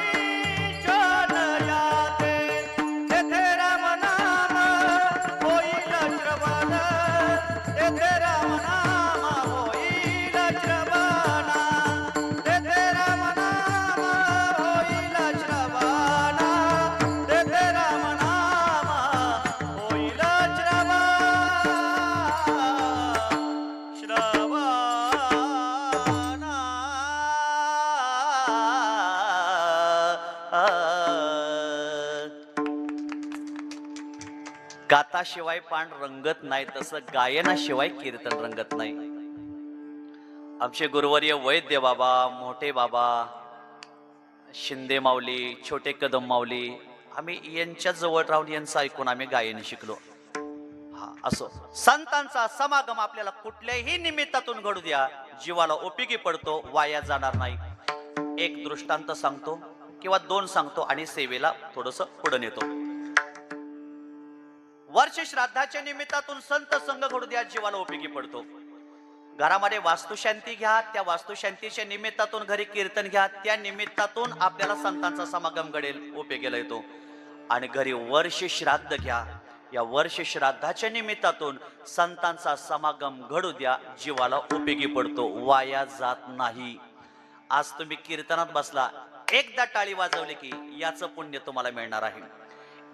श्वान याते. तेथे राम नाम होईल श्रवण, तेथे राम नाम होईल श्रवण, तेथे राम नाम होईल श्रवण, तेथे राम नाम होईल श्रवण. गाताशिवाय पान रंगत नाही, तसं गायनाशिवाय कीर्तन रंगत नाही. आमचे गुरुवर्य वैद्य बाबा, मोठे बाबा, शिंदे माऊली, छोटे कदम माऊली, आम्ही यांच्या जवळ राहून यांचं ऐकून आम्ही गायन शिकलो. हा, असो, संतांचा समागम आपल्याला कुठल्याही निमित्तातून घडू द्या, जीवाला उपयोगी पडतो, वाया जाणार नाही. एक दृष्टांत सांगतो किंवा दोन सांगतो आणि सेवेला थोडस पुढे नेतो. वर्ष श्राद्धाच्या निमित्तातून संत संघ घडू द्या, जीवाला उपयोगी पडतो. घरामध्ये वास्तुशांती घ्या, त्या वास्तुशांतीच्या निमित्तातून घरी कीर्तन घ्या, त्या निमित्तातून आपल्याला संतांचा समागम घडेल, उपयोगीला येतो. आणि घरी वर्ष श्राद्ध घ्या, या वर्ष श्राद्धाच्या निमित्तातून संतांचा समागम घडू द्या, जीवाला उपयोगी पडतो, वाया जात नाही. आज तुम्ही कीर्तनात बसला, एकदा टाळी वाजवली की याचं पुण्य तुम्हाला मिळणार आहे.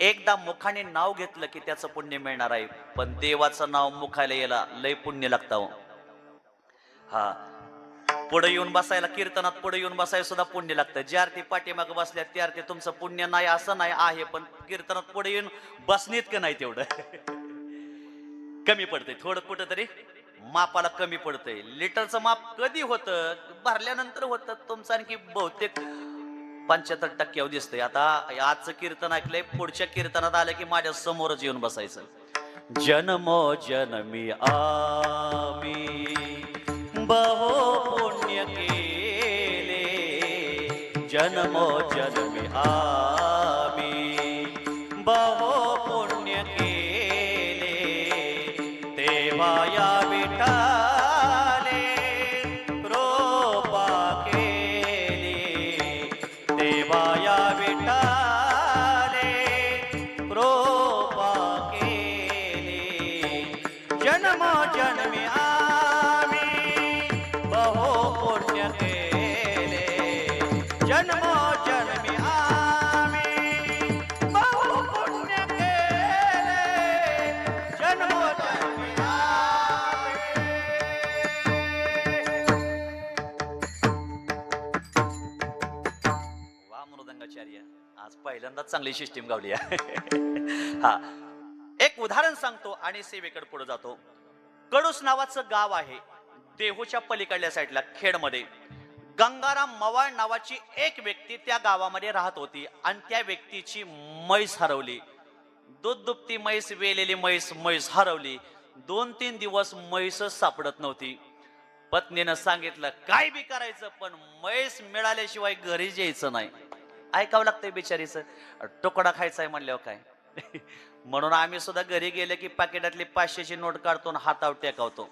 एकदा मुखाने नाव घेतलं की त्याचं पुण्य मिळणार आहे. पण देवाचं नाव मुखाला यायला लय पुण्य लागतं. हा, पुढे येऊन बसायला, कीर्तनात पुढे येऊन बसायला सुद्धा पुण्य लागतं. ज्या अर्थी पाठीमाग बसल्या त्या अर्थी तुमचं पुण्य नाही असं नाही आहे, पण कीर्तनात पुढे येऊन बसणीत का नाही तेवढं कमी पडतंय, थोडं कुठं तरी मापाला कमी पडतंय. लिटरचं माप कधी होतं? भरल्यानंतर होतं. तुमचं आणखी बहुतेक 75% दिसतंय. आता आजचं कीर्तन ऐकलंय, पुढच्या कीर्तनात आलं की माझ्या समोरच येऊन बसायचं. जन्मो जन्मी आम्ही बहु पुण्य केले, जन्मो जन्मी आम्ही बहु पुण्य केले, तेव्हा या विठाले कृपा केली, तेव्हा या विठाले कृपा पहिल्यांदाच चांगली सिस्टीम गावली आहे. हा, एक उदाहरण सांगतो आणि सेवेकडे पुढे जातो. कडूस नावाचं गाव आहे देहूच्या पलीकडल्या साईडला खेडमध्ये. गंगाराम मवाळ नावाची एक व्यक्ती त्या गावामध्ये राहत होती आणि त्या व्यक्तीची म्हैस हरवली. दूध दुभती म्हैस, वेलेली म्हैस, म्हैस हरवली. 2-3 दिवस म्हैसच सापडत नव्हती. पत्नीनं सांगितलं काय बी करायचं पण म्हैस मिळाल्याशिवाय घरी यायचं नाही. ऐकावं लागतंय बिचारीचं, तुकडा खायचा आहे म्हणल्यावर काय. म्हणून आम्ही सुद्धा घरी गेले की पाकिटातली 500ची नोट काढतो आणि हातावर टेकावतो.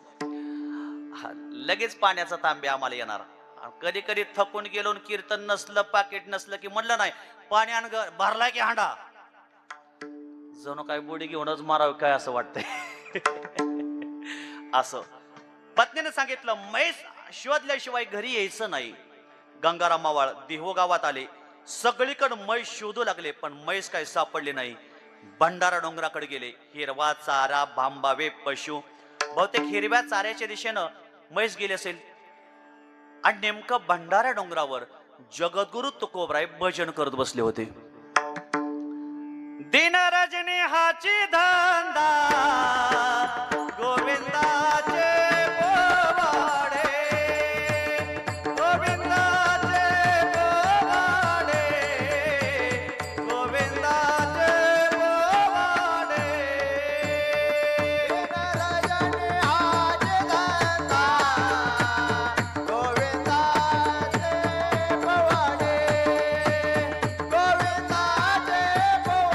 लगेच पाण्याचा तांबे आम्हाला येणार. कधी कधी थकून गेलो, कीर्तन नसलं, पाकिट नसलं की म्हणलं नाही पाणी आण भरलाय की हांडा, जणू काय बुडी घेऊनच मारावं काय असं वाटतंय. असं पत्नीने सांगितलं म्हैस शोधल्याशिवाय घरी यायचं नाही. गंगाराम मावाळ देहू गावात आले. सगळीकडे म्हैस शोधू लागले पण म्हैस काही सापडली नाही. भंडारा डोंगराकडे गेले. हिरवा चारा, भांबावे पशु, बहुतेक हिरव्या चाऱ्याच्या दिशेनं म्हैस गेली असेल. आणि नेमकं भंडारा डोंगरावर जगद्गुरु तुकोबराय भजन करत बसले होते. दिन रजनी हाची धंदा गोविंदाचे पोवाडे, गोविंदाचे पोवाडे, गोविंदाचे पोवाडे. रजनी हाच धंदा गोविंदाचे पोवाडे, गोविंदाचे पोवाडे,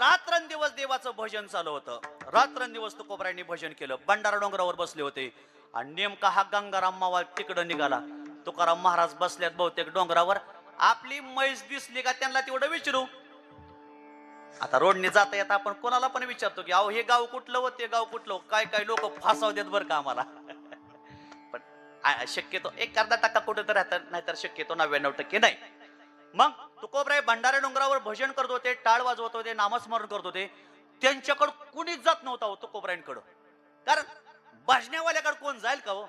रात्रंदिवस देवाचं भजन चालू होतं. रात्रंदिवस तुकोबरायांनी भजन केलं. भंडारा डोंगरावर बसले होते आणि नेमका हा गंगाराम मावाळ तिकडं निघाला. तुकाराम महाराज बसल्यात बहुतेक डोंगरावर. आपली म्हैस दिसली का त्यांना तेवढं विचारू. आता रोडने जाता येता आपण कोणाला पण विचारतो की अहो हे गाव कुठलं हो, ते गाव कुठलं हो. काय काय लोक फासाव देत बरं का आम्हाला. पण शक्यतो 1-अर्धा% कुठे तर राहतात, नाहीतर शक्यतो 99% नाही. मग तुकोबराय भंडारा डोंगरावर भजन करत होते, टाळ वाजवत होते, नामस्मरण करत होते. त्यांच्याकडे कुणीच जात नव्हता हो तुकोबरायांकडं. कारण भजनावाल्याकडे कोण जाईल का हो.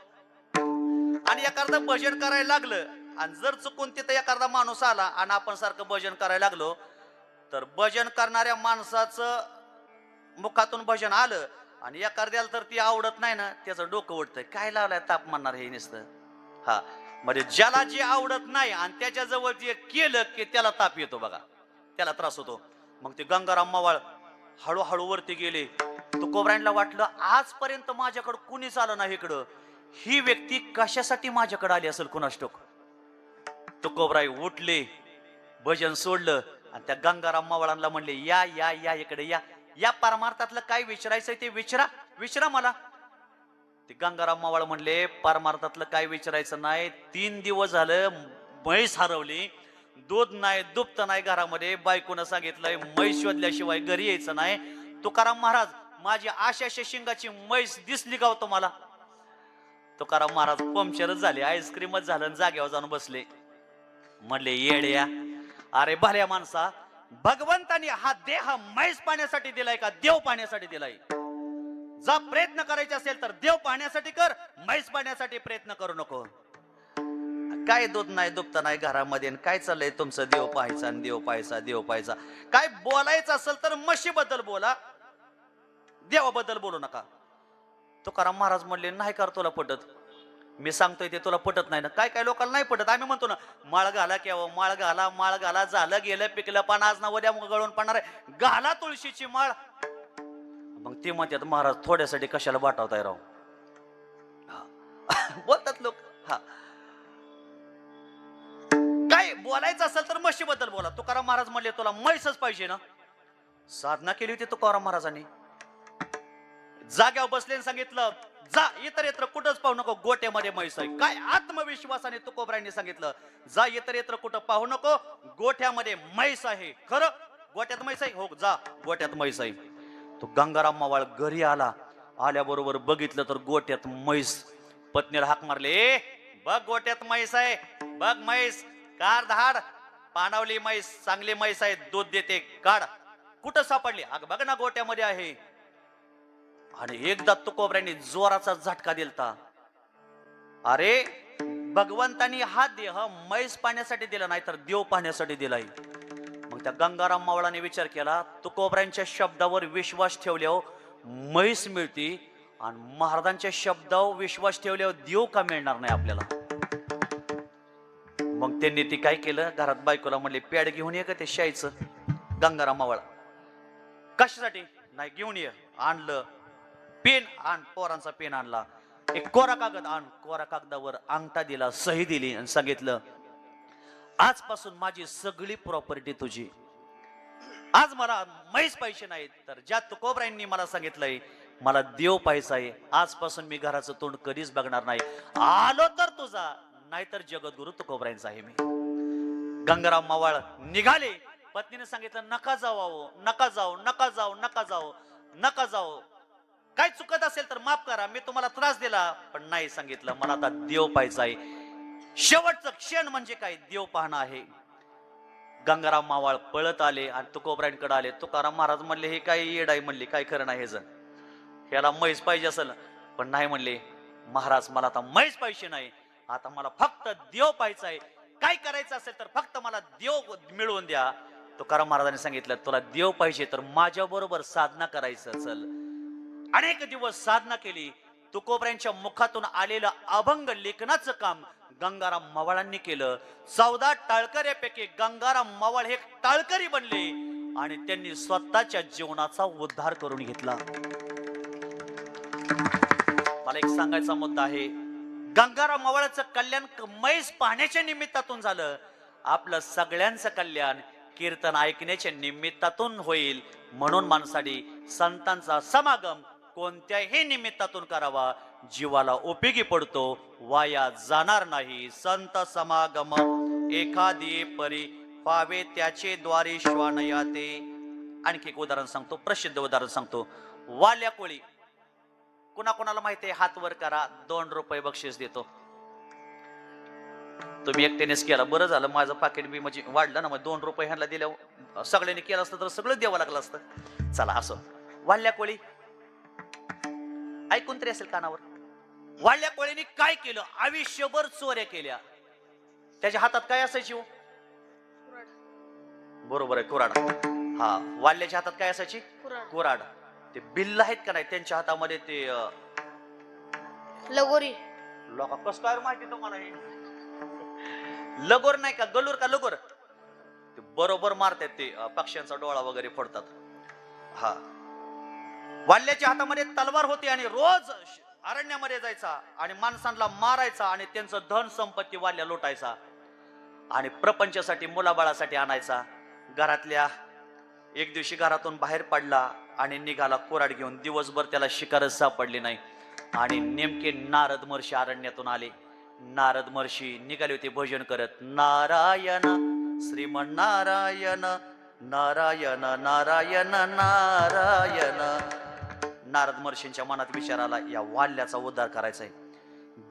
आणि एखादं भजन करायला लागलं आणि जर चुकून तिथं एखादा माणूस आला आणि आपण सारखं भजन करायला लागलो तर भजन करणाऱ्या माणसाचं मुखातून भजन आलं आणि एखाद्याला तर ती आवडत नाही ना, त्याचं डोकं उडतंय. काय लावलाय ताप म्हणणार हे नुसतं. हा, म्हणजे ज्याला जे आवडत नाही आणि त्याच्या जवळ जे केलं की त्याला ताप येतो बघा, त्याला त्रास होतो. मग ते गंगाराम मावाळ हळूहळू वरती गेले. तुकोबरायांना वाटलं आजपर्यंत माझ्याकडे कुणीच आलं नाही इकडं, ही व्यक्ती कशासाठी माझ्याकडे आली असेल कुणास ठाऊक. तुकोबराय उठले, भजन सोडलं आणि त्या गंगाराम मावळांना म्हणले या या या इकडे या, या परमार्थातलं काय विचारायचंय ते विचारा, विचारा मला. ते गंगाराम मावळ म्हणले परमार्थातलं काय विचारायचं नाही. 3 दिवस झालं म्हैस हरवली, दूध नाही, दुभत नाही घरामध्ये. बायकोनं सांगितलंय म्हैस शोधल्याशिवाय घरी यायचं नाही. तुकाराम महाराज माझी आशाच्या शिंगाची म्हैस दिसली का हो तुम्हाला. तुकाराम महाराज पंक्चरच झाले, आईस्क्रीमच झालं, जाग्यावर जाऊन बसले. म्हणले येड्या, अरे भल्या माणसा, भगवंतानी हा देह म्हैस पाण्यासाठी दिलाय का देव पाण्यासाठी दिलाय. जा प्रयत्न करायचे असेल तर देव पाहण्यासाठी कर, म्हैस पाहण्यासाठी प्रयत्न करू नको. काय दूध नाही, दुभत नाही घरामध्ये, काय चाललंय तुमचं देव पाहायचा आणि देव पाहायचा, देव पाहायचा. काय बोलायचं असेल तर म्हशीबद्दल बोला, देवाबद्दल बोलू नका. तुकाराम महाराज म्हणले नाही कर तुला पटत, मी सांगतोय ते तुला पटत नाही ना. काय काय लोकांना नाही पटत. आम्ही म्हणतो ना माळ घाला किंवा माळ घाला, माळ घाला, झालं गेलं पिकलं पण आज ना उद्या गळून पडणार आहे, घाला तुळशीची माळ. मग ते म्हणतात महाराज थोड्यासाठी कशाला वाटावताय राव. बोलतात लोक. हा, काय बोलायचं असेल तर म्हशीबद्दल बोला. तुकाराम महाराज म्हणले तुला म्हैसच पाहिजे ना, साधना केली होती तुकाराम महाराजांनी. जाग्यावर बसले आणि सांगितलं, जा इतर येत्र कुठंच पाहू नको, गोट्यामध्ये म्हैस आहे. काय आत्मविश्वासाने तुकोबरायांनी सांगितलं, जा इतर येत्र कुठं पाहू नको, गोठ्यामध्ये म्हैस आहे. खरं गोट्यात म्हैस आहे? हो, जा गोट्यात म्हैस आहे. तो गंगाराम मावाळ घरी आला. आल्याबरोबर बघितलं तर गोट्यात म्हैस. पत्नीला हाक मारले, ए बघ गोट्यात म्हैस आहे, बघ म्हैस, कार धाड, पाणावली म्हैस, चांगली म्हैस आहे, दूध देते, काढ. कुठं सापडली? अग बघ ना गोट्यामध्ये आहे. आणि एकदा तुकोबऱ्यांनी जोराचा झटका दिलता. अरे भगवंतानी हा देह म्हैस पाहण्यासाठी दिला नाही तर देव पाहण्यासाठी दिलाय. मग त्या गंगाराम मावळाने विचार केला, तुकोबऱ्यांच्या शब्दावर विश्वास ठेवल्यावर म्हैस मिळती आणि महाराजांच्या शब्दावर विश्वास ठेवल्यावर देव का मिळणार नाही आपल्याला. मग त्यांनी ती काय केलं, घरात बायकोला म्हणले, पॅड घेऊन ये का ते शाईचं. गंगाराम मावळ कशासाठी? नाही घेऊन ये. आणलं. पेन आण, पोरांचा पेन आणला. एक कोरा कागद आण, कोरा कागदावर अंगठा दिला, सही दिली आणि सांगितलं, आजपासून माझी सगळी प्रॉपर्टी तुझी. आज मला म्हैस पाहिजे नाही तर ज्या तुकोबरायांनी मला सांगितलंय मला देव पाहिजे आहे, आजपासून मी घराचं तोंड कधीच बघणार नाही. आलो तर तुझा, नाहीतर जगद्गुरु तुकोबरायांचा आहे मी. गंगाराम मावाळ निघाले. पत्नीने सांगितलं, नका जाऊ अहो, नका जाऊ, नका जाऊ, नका जाऊ, नका जाऊ. काय चुकत असेल तर माफ करा, मी तुम्हाला त्रास दिला. पण नाही, सांगितलं मला आता देव पाहायचा आहे. शेवटचं क्षण म्हणजे काय, देव पाहणं आहे. गंगाराम मावाळ पळत आले आणि तुकोबरायांकडे आले. तुकाराम महाराज म्हणले, हे काय येड आहे म्हणले, काय खरं नाही, हे जण ह्याला म्हैस पाहिजे असेल. पण नाही म्हणले, महाराज मला आता म्हैस पाहिजे नाही, आता मला फक्त देव पाहायचा आहे. काय करायचं असेल तर फक्त मला देव मिळवून द्या. तुकाराम महाराजांनी सांगितलं, तुला देव पाहिजे तर माझ्या बरोबर साधना करायचं. चल. अनेक दिवस साधना केली. तुकोबऱ्यांच्या मुखातून आलेलं अभंग लेखनाचं काम गंगाराम मावळांनी केलं. 14 टाळकऱ्यापैकी गंगाराम मावळ हे टाळकरी बनले आणि त्यांनी स्वतःच्या जीवनाचा उद्धार करून घेतला. मला एक सांगायचा मुद्दा आहे, गंगाराम मावळाचं कल्याण म्हैस पाहण्याच्या निमित्तातून झालं. आपलं सगळ्यांचं कल्याण कीर्तन ऐकण्याच्या निमित्तातून होईल. म्हणून माणसाने संतांचा समागम कोणत्याही निमित्तातून करावा, जीवाला उपयोगी पडतो, वाया जाणार नाही. संत समागम एखादी परी पावे त्याचे द्वारे श्वानयाते. आणखी एक उदाहरण सांगतो, प्रसिद्ध उदाहरण सांगतो. वाल्या कोळी, कुणाकुणाला माहिती आहे, हात वर करा, 2 रुपये बक्षीस देतो. तुम्ही एकट्यानेच केला, बरं झालं, माझं पाकिट बी म्हणजे वाढलं ना. मग 2 रुपये ह्यांना दिल्या सगळ्यांनी केलं असतं तर सगळं द्यावं लागलं असतं. चला असं. वाल्या कोळी ऐकून तरी असेल कानावर. वाल्या कोळीने काय केलं, आयुष्यभर चोऱ्या केल्या. त्याच्या हातात काय असायची हो? बरोबर आहे, कुऱ्हाड. हा, वाल्याच्या हातात काय असायची? कुऱ्हाड. ते बिल्ल आहेत का नाही, त्यांच्या हातामध्ये ते लगोरी. लोक कसं काय माहिती तुम्हाला हे? लगोर नाही का, गलूर का लगोर, ते बरोबर मारतात, ते पक्ष्यांचा डोळा वगैरे फोडतात. हा, वाल्याच्या हातामध्ये तलवार होती आणि रोज अरण्यामध्ये जायचा आणि माणसांना मारायचा आणि त्यांचं धन संपत्ती वाल्या लुटायचा आणि प्रपंचासाठी मुलाबाळासाठी आणायचा. घरातल्या एक दिवशी घरातून बाहेर पडला आणि निघाला कुऱ्हाड घेऊन. दिवसभर त्याला शिकारच सापडली नाही आणि नेमके नारद महर्षी अरण्यातून आले. नारद महर्षी निघाले होते भजन करत, नारायण श्रीमन नारायण नारायण नारायण नारायण. नारद महर्षींच्या मनात विचार आला, या वाल्याचा उद्धार करायचा आहे.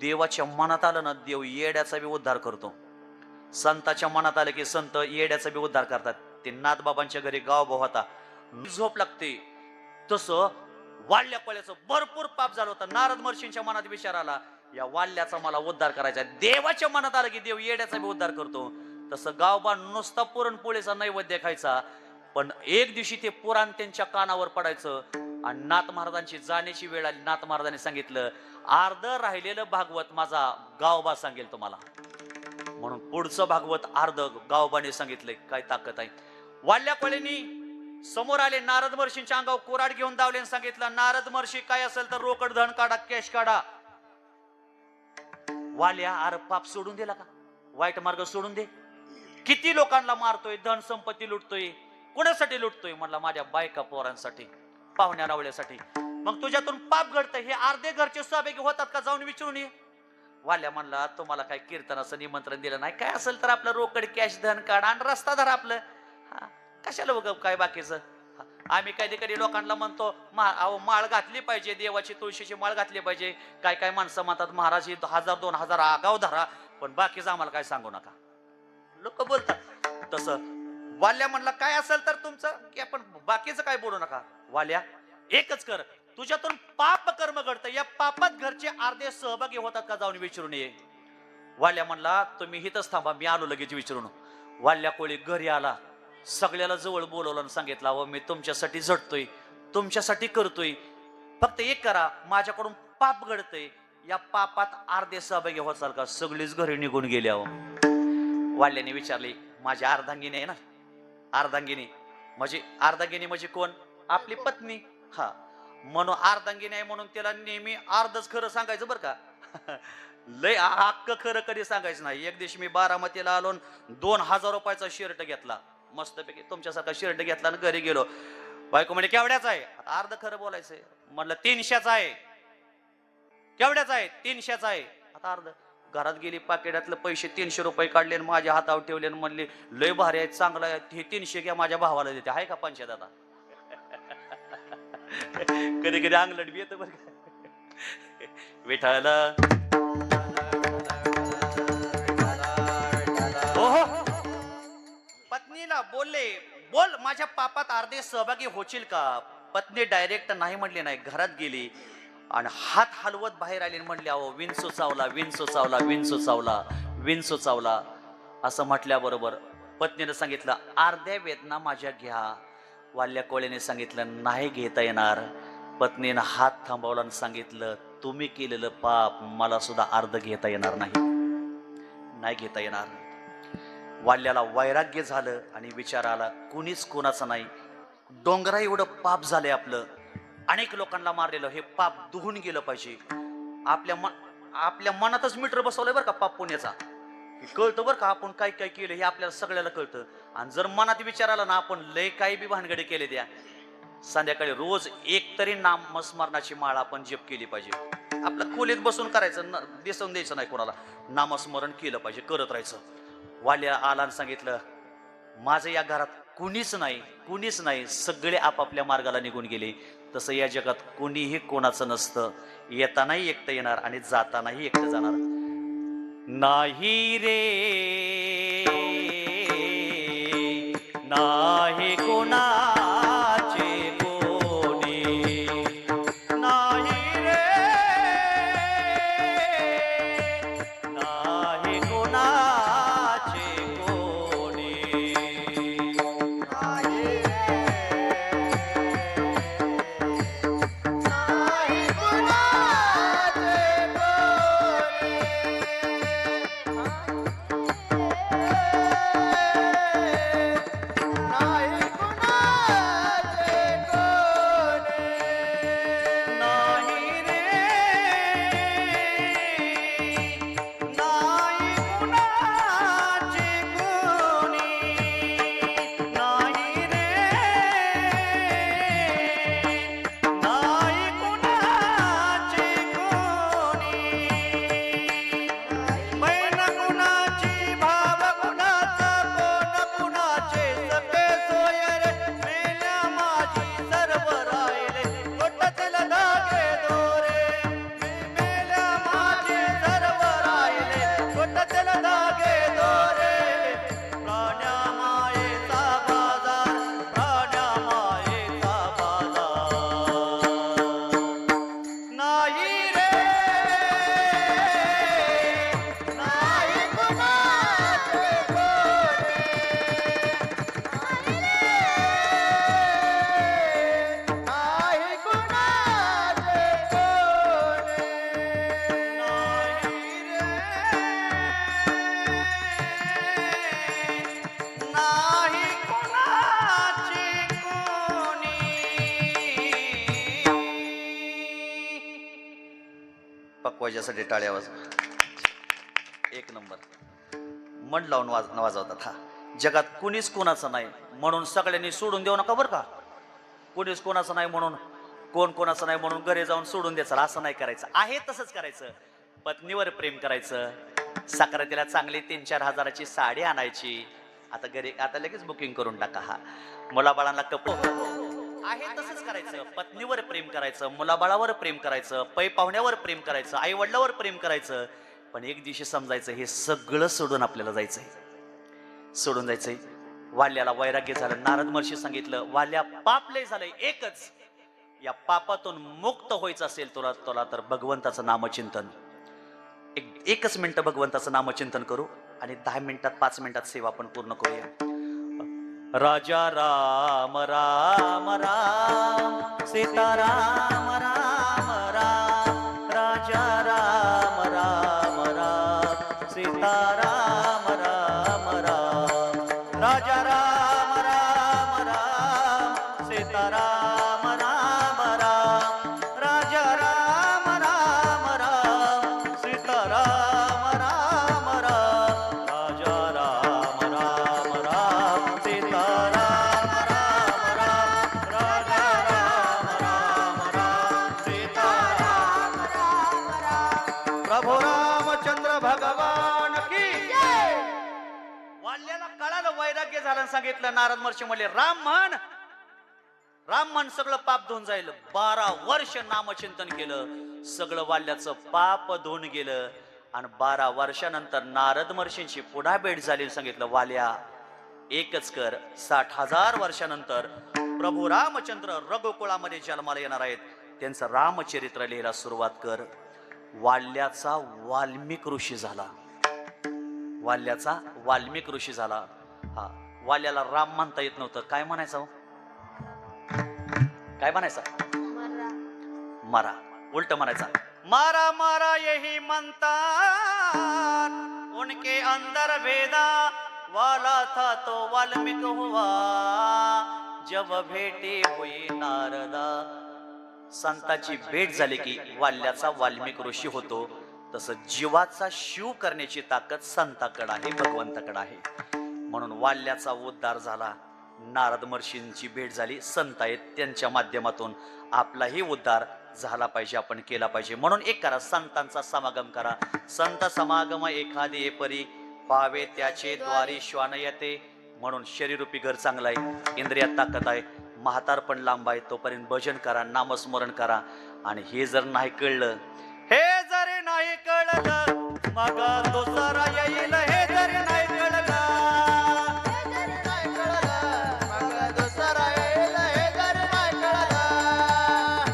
देवाच्या मनात आलं ना, देव येड्याचा बी उद्धार करतो. संताच्या मनात आलं की संत येड्याचा बी उद्धार करतात. ते नाथबाबांच्या घरी गावभाव होता, झोप लागते, तसं वाल्या कोल्याचं भरपूर पाप झालं होतं. नारद महर्षींच्या मनात विचार आला, या वाल्याचा मला उद्धार करायचा. देवाच्या मनात आलं की देव येड्याचा बी उद्धार करतो. तसं गावबा नुसता पुरणपोळीचा नैवेद्य खायचा. पण एक दिवशी ते पुराण त्यांच्या कानावर पडायचं आणि नाथ महाराजांची जाण्याची वेळ आली. नाथ महाराजांनी सांगितलं, अर्ध राहिलेलं भागवत माझा गावबा सांगेल तुम्हाला. म्हणून पुढचं भागवत अर्ध गावबाने सांगितलंय. काय ताकद आहे. वाल्या कोळीनी समोर आले, नारद महर्षींच्या अंगावर कुऱ्हाड घेऊन धावले आणि सांगितलं, नारद महर्षी काय असेल तर रोकड धन काढा, कॅश काढा. वाल्या, अरे पाप सोडून दिला का, वाईट मार्ग सोडून दे. किती लोकांना मारतोय, धन संपत्ती लुटतोय, कुणासाठी लुटतोय? म्हणला माझ्या बायका पोरांसाठी, पाहुण्या रावळ्यासाठी. मग तुझ्यातून पाप घडतंय, हे अर्धे घरचे सहभागी होतात का? जाऊन विचारून ये. वाल्या म्हणला तुम्हाला काय कीर्तनाचं निमंत्रण दिलं नाही, काय असेल तर आपलं रोकड कॅश धन काढ आणि रस्ता धरा आपलं. हा, कशाला बघ काय बाकीचं. आम्ही कधी कधी लोकांना म्हणतो माळ घातली पाहिजे, देवाची तुळशीची माळ घातली पाहिजे. काय काय माणसं म्हणतात महाराज 1000-2000 आगाव धरा, पण बाकीचं आम्हाला काय सांगू नका. लोक बोलतात तसं. वाल्या म्हणला काय असेल तर तुमचं की आपण बाकीचं काय बोलू नका. वाल्या एकच कर, तुझ्यातून पाप कर्म घडतं, या पापात घरचे अर्धे सहभागी होतात का? जाऊन विचारून ये. वाल्या म्हणला तुम्ही इथंच थांबा, मी आलो लगेच विचारून. वाल्या कोळी घरी आला, सगळ्याला जवळ बोलवलं आणि सांगितलं अहो मी तुमच्यासाठी झटतोय, तुमच्यासाठी करतोय, फक्त एक करा, माझ्याकडून पाप घडतंय, या पापात अर्धे सहभागी होताल का? सगळीच घरी निघून गेली. अहो वाल्याने विचारली माझी अर्धांगिनी आहे ना. अर्धांगिनी म्हणजे कोण? आपली पत्नी. हा, म्हणून अर्धांगिनी आहे म्हणून त्याला नेहमी अर्धच खरं सांगायचं बरं का. लय हक्क खरं कधी सांगायचं नाही. एक दिवशी मी बारामतीला आलो, 2000 रुपयाचा शर्ट घेतला, मस्तपैकी तुमच्यासारखा शर्ट घेतला आणि घरी गेलो. बायको म्हणजे केवढ्याचा आहे? आता अर्ध खरं बोलायचंय. म्हणलं 300चा आहे. केवढ्याचा आहे? 300चा आहे. आता अर्ध. घरात गेली, पाकिटातलं पैसे 300 रुपये काढले आणि माझ्या हातावर ठेवले आणि म्हणले लय भारी आहे, चांगला आहे, हे 300 घ्या, माझ्या भावाला देते. आहे का पंचायत आता? कधी कधी अंगलट बी येतं बरं का. विठाला पत्नीला बोलले बोल माझ्या पापात अर्धे सहभागी होशील का? पत्नी डायरेक्ट नाही म्हणली नाही, घरात गेली आणि हात हलवत बाहेर आली म्हणली अहो विंचू चावला, विंचू चावला, विंचू चावला, विंचू चावला. असं म्हटल्याबरोबर पत्नीने सांगितलं अर्ध्या वेदना माझ्या घ्या. वाल्या कोळ्याने सांगितलं नाही घेता येणार. पत्नीनं हात थांबवला आणि सांगितलं तुम्ही केलेलं पाप मला सुद्धा अर्ध घेता येणार नाही, नाही घेता येणार. वाल्याला वैराग्य झालं आणि विचार आला कुणीच कोणाचं नाही, डोंगरा एवढं पाप झालंय आपलं, अनेक लोकांना मारलेलं, हे पाप धुवून गेलं पाहिजे. आपल्या मनातच मीटर बसवलंय बरं का पाप पुण्याचा. कळतं बरं का आपण काय काय केलं हे आपल्याला सगळ्याला कळतं. आणि जर मनात विचार आला ना आपण लय काही बी भानगडे केले द्या, संध्याकाळी रोज एक तरी नामस्मरणाची माळ आपण जप केली पाहिजे. आपलं खोलीत बसून करायचं, दिसून द्यायचं नाही कोणाला, नामस्मरण केलं पाहिजे, करत राहायचं. वाल्या आला आणि सांगितलं माझं या घरात कुणीच नाही, कुणीच नाही, सगळे आपापल्या मार्गाला निघून गेले. तसं या जगात कोणीही कोणाचं नसतं. येतानाही एकटं येणार आणि जातानाही एकटं जाणार. नाही रे नाही कोणाचे कोणी, नाही रे नाही कोणाचे कोणी. पकवायच्यासाठी टाळ्या वाजवा. एक नंबर. मन लावून वाजवतात. हा जगात कुणीच कोणाचं नाही म्हणून सगळ्यांनी सोडून देऊ नका बरं का. कुणीच कोणाचं नाही म्हणून कोण कोणाचं नाही म्हणून घरी जाऊन सोडून द्यायचं असं नाही करायचं. आहे तसंच करायचं. पत्नीवर प्रेम करायचं. साखरेला चांगली 3-4 हजाराची साडी आणायची. आता घरी आता लगेच बुकिंग करून टाका. हा मुलाबाळांना कपडे आहे तसंच करायचं. पत्नीवर प्रेम करायचं, मुलाबाळावर प्रेम करायचं, पै पाहुण्यावर प्रेम करायचं, आई वडिलावर प्रेम करायचं. पण एक दिवशी समजायचं हे सगळं सोडून आपल्याला जायचंय. सोडून जायचंय. वाल्याला वैराग्य झालं. नारद महर्षी सांगितलं वाल्या पाप लय झालंय एकच. या पापातून मुक्त व्हायचं असेल तुला तुला तर भगवंताचं नामचिंतन. एकच मिनिट भगवंताचं नामचिंतन करू आणि 10 मिनिटात 5 मिनिटात सेवा आपण पूर्ण करूया. राजा राम राम राम सीताराम राम राम राजा राम राम राम सीताराम राम राम राजा राम राम राम सीताराम राम राम राजा राम राम राम सीताराम राम राम राजा राम राम राम सीताराम राम राम राजा राम राम राम सीताराम राम राम. प्रभु रामचंद्र भगवान की जय. वाल्याला कळालं वैराग्य झालं सांगितलं. नारद महर्षी म्हणले राम म्हण. राम म्हण सगळं पाप धुवून जाईल. 12 वर्ष नामचिंतन केलं. सगळं वाल्याचं पाप धुवून गेलं. आणि 12 वर्षानंतर नारद महर्षींची पुन्हा भेट झाली. सांगितलं वाल्या एकच कर. 60,000 वर्षानंतर प्रभू रामचंद्र रघुकुळामध्ये जन्माला येणार आहेत. त्यांचं रामचरित्र लिहायला सुरुवात कर. वाल्याचा वाल्मिक ऋषी झाला. वाल्याचा वाल्मिक ऋषी झाला. हा वाल्याला राम म्हणता येत नव्हतं. काय म्हणायचं? काय म्हणायचं? मारा. उलट म्हणायचा मारा मारा यही म्हणता उनके अंदर भेदा वाला था तो वाल्मिक हुआ जब भेटी हुई नारदा. संताची भेट झाली की वाल्याचा वाल्मिक ऋषी होतो. तसं जीवाचा शिव करण्याची ताकद संताकडे आहे, भगवंताकडे आहे. म्हणून वाल्याचा उद्धार झाला. नारद महर्षींची भेट झाली. संत आहेत त्यांच्या माध्यमातून आपलाही उद्धार झाला पाहिजे, आपण केला पाहिजे. म्हणून एक करा, संतांचा समागम करा. संत समागम एखादी परी पावे त्याचे द्वारी श्वान येते. म्हणून शरीरूपी घर चांगलं आहे, इंद्रियात ताकद आहे, म्हातार पण लांब आहे. तोपर्यंत भजन करा, नामस्मरण करा. आणि हे जर नाही कळलं, हे जरी नाही कळलं मग दुसरा येईल. हे जरी नाही कळलं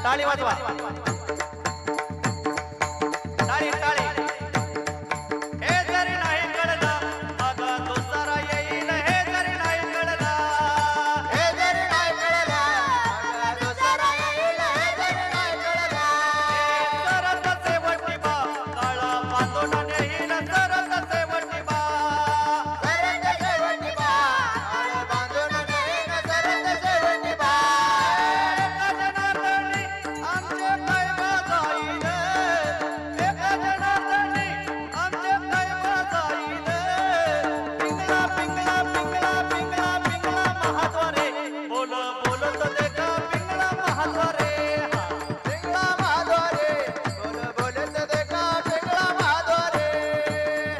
टाळी वाजवा. टाळी टाळी. हे जरी नाही कळलं मग दुसरा येईल. हे जरी नाही कळलं हे जरी नाही कळलं दुसरा येईल. हे जरी नाही कळलं सरत सेवटी बा काळा बांधून नेईल. सरत सेवटी बा सरत शेवटी बा काळ बांधून नेईन. सरत शेवटी बा पिंगळा महाद्वारे बोल बोलत देखा पिंगळा महाद्वारे.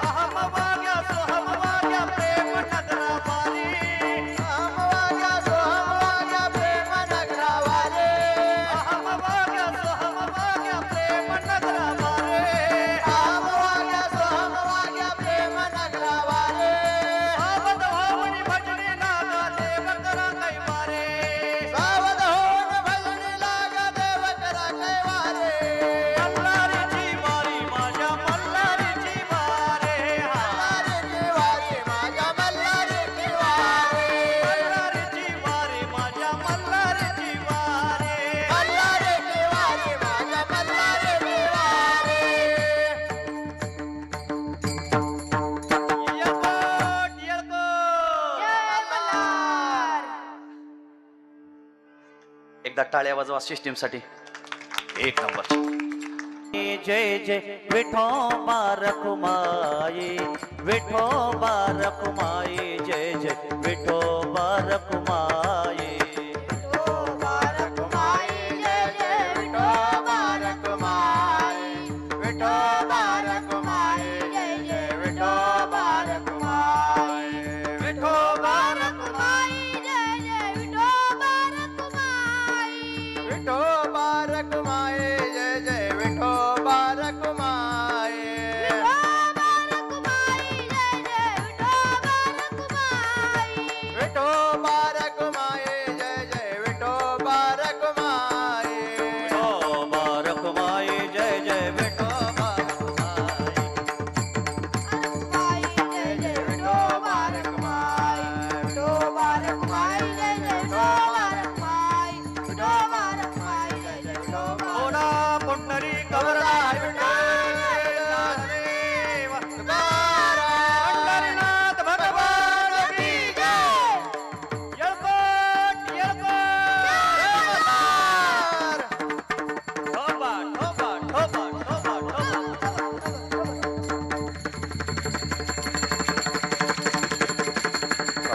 हम वाग्या सो हम वाग्या प्रेम नगरावाले. हम वाग्या सो हम वाग्या प्रेम नगरावाले. सावध होऊन भजनी लागा देव करा कैवारे. मल्हारीची वारी माझ्या मल्हारीची वारे. मल्हारीची वारी माझ्या मल्हारीची वारी. मल्हारीची वारी माझ्या मल्हारीची वारे. मल्हारीची वारी माझ्या मल्हारीची वारी. येळकोट, येळकोट. एकदा टाळ्या वाजवा सिस्टीम साठी. एक नंबर. जय जय विठोबा रखुमाई. विठोबा रखुमाई. जय जय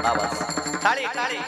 आवाज टाळी टाळी.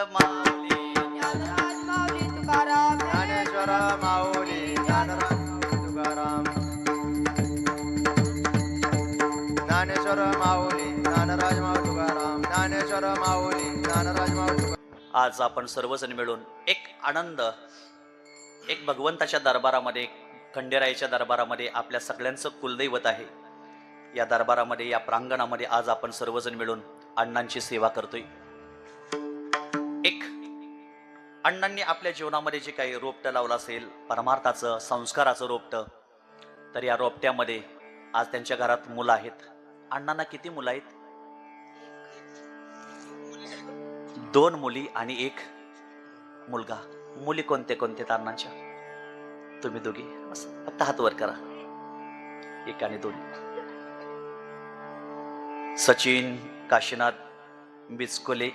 माऊली हर हर श्रीराम ज्ञानेश्वर माऊली ज्ञानराज माऊली तुकाराम ज्ञानेश्वर माऊली ज्ञानराज तुकाराम ज्ञानेश्वर माऊली ज्ञानराज माऊली तुकाराम ज्ञानेश्वर माऊली ज्ञानराज माऊली तुकाराम. आज आपण सर्वजण मिळून एक आनंद, एक भगवंताच्या दरबारामध्ये, खंडेरायाच्या दरबारामध्ये आपल्या सगळ्यांचं कुलदैवत आहे. या दरबारामध्ये, या प्रांगणामध्ये आज आपण सर्वजण मिळून अण्णांची सेवा करतोय. एक अण्णांनी आपल्या जीवनामध्ये जे काही रोपटं लावलं असेल, परमार्थाचं, संस्काराचं रोपटं, तर या रोपट्यामध्ये आज त्यांच्या घरात मुलं आहेत. अण्णांना किती मुलं आहेत? 2 मुली आणि 1 मुलगा. मुली कोणते कोणते अण्णांच्या? तुम्ही दोघी बस, फक्त हात वर करा. 1 आणि 2. सचिन काशीनाथ बिचकोले,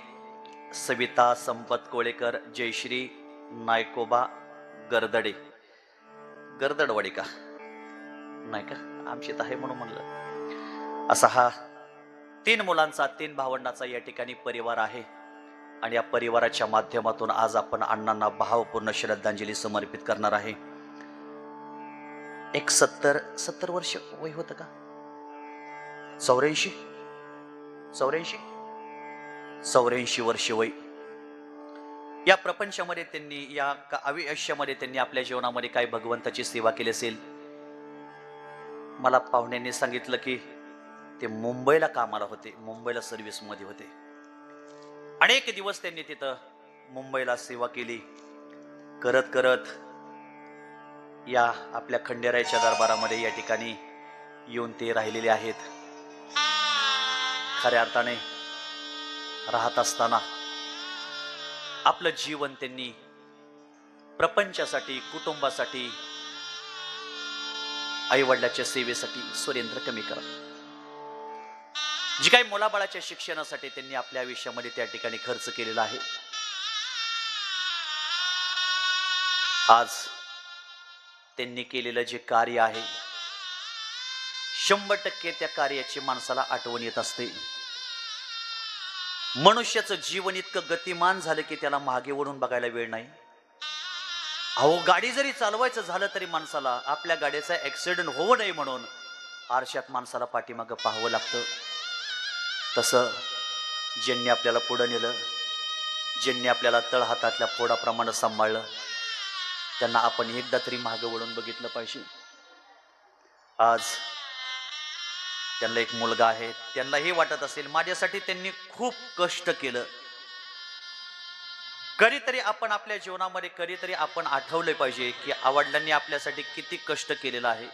सविता संपत कोळेकर, जयश्री नायकोबा गर्दडे. गर्दडवाडी का नाही का? आमची तर आहे म्हणून म्हणलं. असा हा 3 मुलांचा, 3 भावंडाचा या ठिकाणी परिवार आहे. आणि या परिवाराच्या माध्यमातून आज आपण अण्णांना भावपूर्ण श्रद्धांजली समर्पित करणार आहे. एक 70 वर्ष वय होतं का? 84 वर्ष वय. या प्रपंचामध्ये त्यांनी, या आयुष्यामध्ये त्यांनी आपल्या जीवनामध्ये काय भगवंताची सेवा केली असेल. मला पाहुण्यांनी सांगितलं की ते मुंबईला कामाला होते, मुंबईला सर्व्हिसमध्ये होते. अनेक दिवस त्यांनी तिथं मुंबईला सेवा केली. करत करत या आपल्या खंडेरायाच्या दरबारामध्ये या ठिकाणी येऊन ते राहिलेले आहेत. खऱ्या अर्थाने राहत असताना आपलं जीवन त्यांनी प्रपंचासाठी, कुटुंबासाठी, आईवडिलाच्या सेवेसाठी, सुरेंद्र कमी करा, जी काही मुलाबाळाच्या शिक्षणासाठी त्यांनी आपल्या आयुष्यामध्ये त्या ठिकाणी खर्च केलेला आहे. आज त्यांनी केलेलं जे कार्य आहे, 100% त्या कार्याची माणसाला आठवण येत असते. मनुष्याचं जीवन इतकं गतिमान झालं की त्याला मागे वळून बघायला वेळ नाही. अहो, गाडी जरी चालवायचं झालं तरी माणसाला आपल्या गाडीचा ऍक्सिडेंट होऊ नये म्हणून आरशात माणसाला पाठीमागं पाहावं लागतं. तसं ज्यांनी आपल्याला पुढं नेलं, ज्यांनी आपल्याला तळहातातल्या फोडाप्रमाणे सांभाळलं, त्यांना आपण एकदा तरी मागं वळून बघितलं पाहिजे. आज त्यांना एक मुलगा आहे. त्यांना हे वाटत असेल माझ्यासाठी त्यांनी खूप कष्ट केलं. कधीतरी आपण आपल्या जीवनामध्ये कधीतरी आपण आठवले पाहिजे की आईवडिलांनी आपल्यासाठी किती कष्ट केलेलं आहे.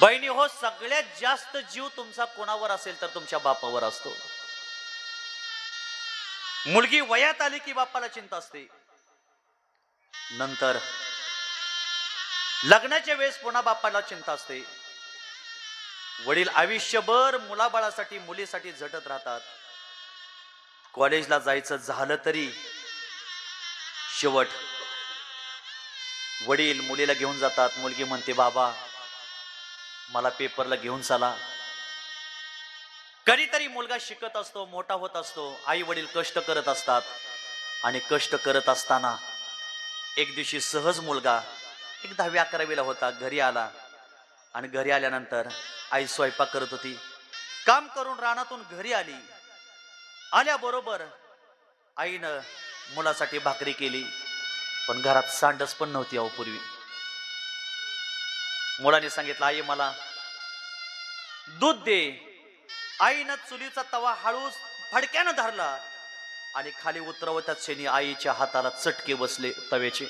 बहिणी हो, सगळ्यात जास्त जीव तुमचा कोणावर असेल तर तुमच्या बापावर असतो. मुलगी वयात आली की बापाला चिंता असते. नंतर लग्नाच्या वेळेस पुन्हा बापाला चिंता असते. वडील आयुष्यभर मुलाबाळासाठी, मुलीसाठी झटत राहतात. कॉलेजला जायचं झालं तरी शेवट वडील मुलीला घेऊन जातात. मुलगी म्हणते बाबा मला पेपरला घेऊन चला. कधीतरी मुलगा शिकत असतो, मोठा होत असतो, आई वडील कष्ट करत असतात. आणि कष्ट करत असताना एक दिवशी सहज मुलगा एक 10वी-11वीला होता, घरी आला. आणि घरी आल्यानंतर आई स्वयंपाक करत होती. काम करून रानातून घरी आली. आल्याबरोबर आईनं मुलासाठी भाकरी केली, पण घरात सांडस पण नव्हती. अहो, पूर्वी मुलाने सांगितलं आई मला दूध दे. आईनं चुलीचा तवा हळूच फडक्यानं धरला आणि खाली उतरवतात क्षणी आईच्या हाताला चटके बसले तव्याचे.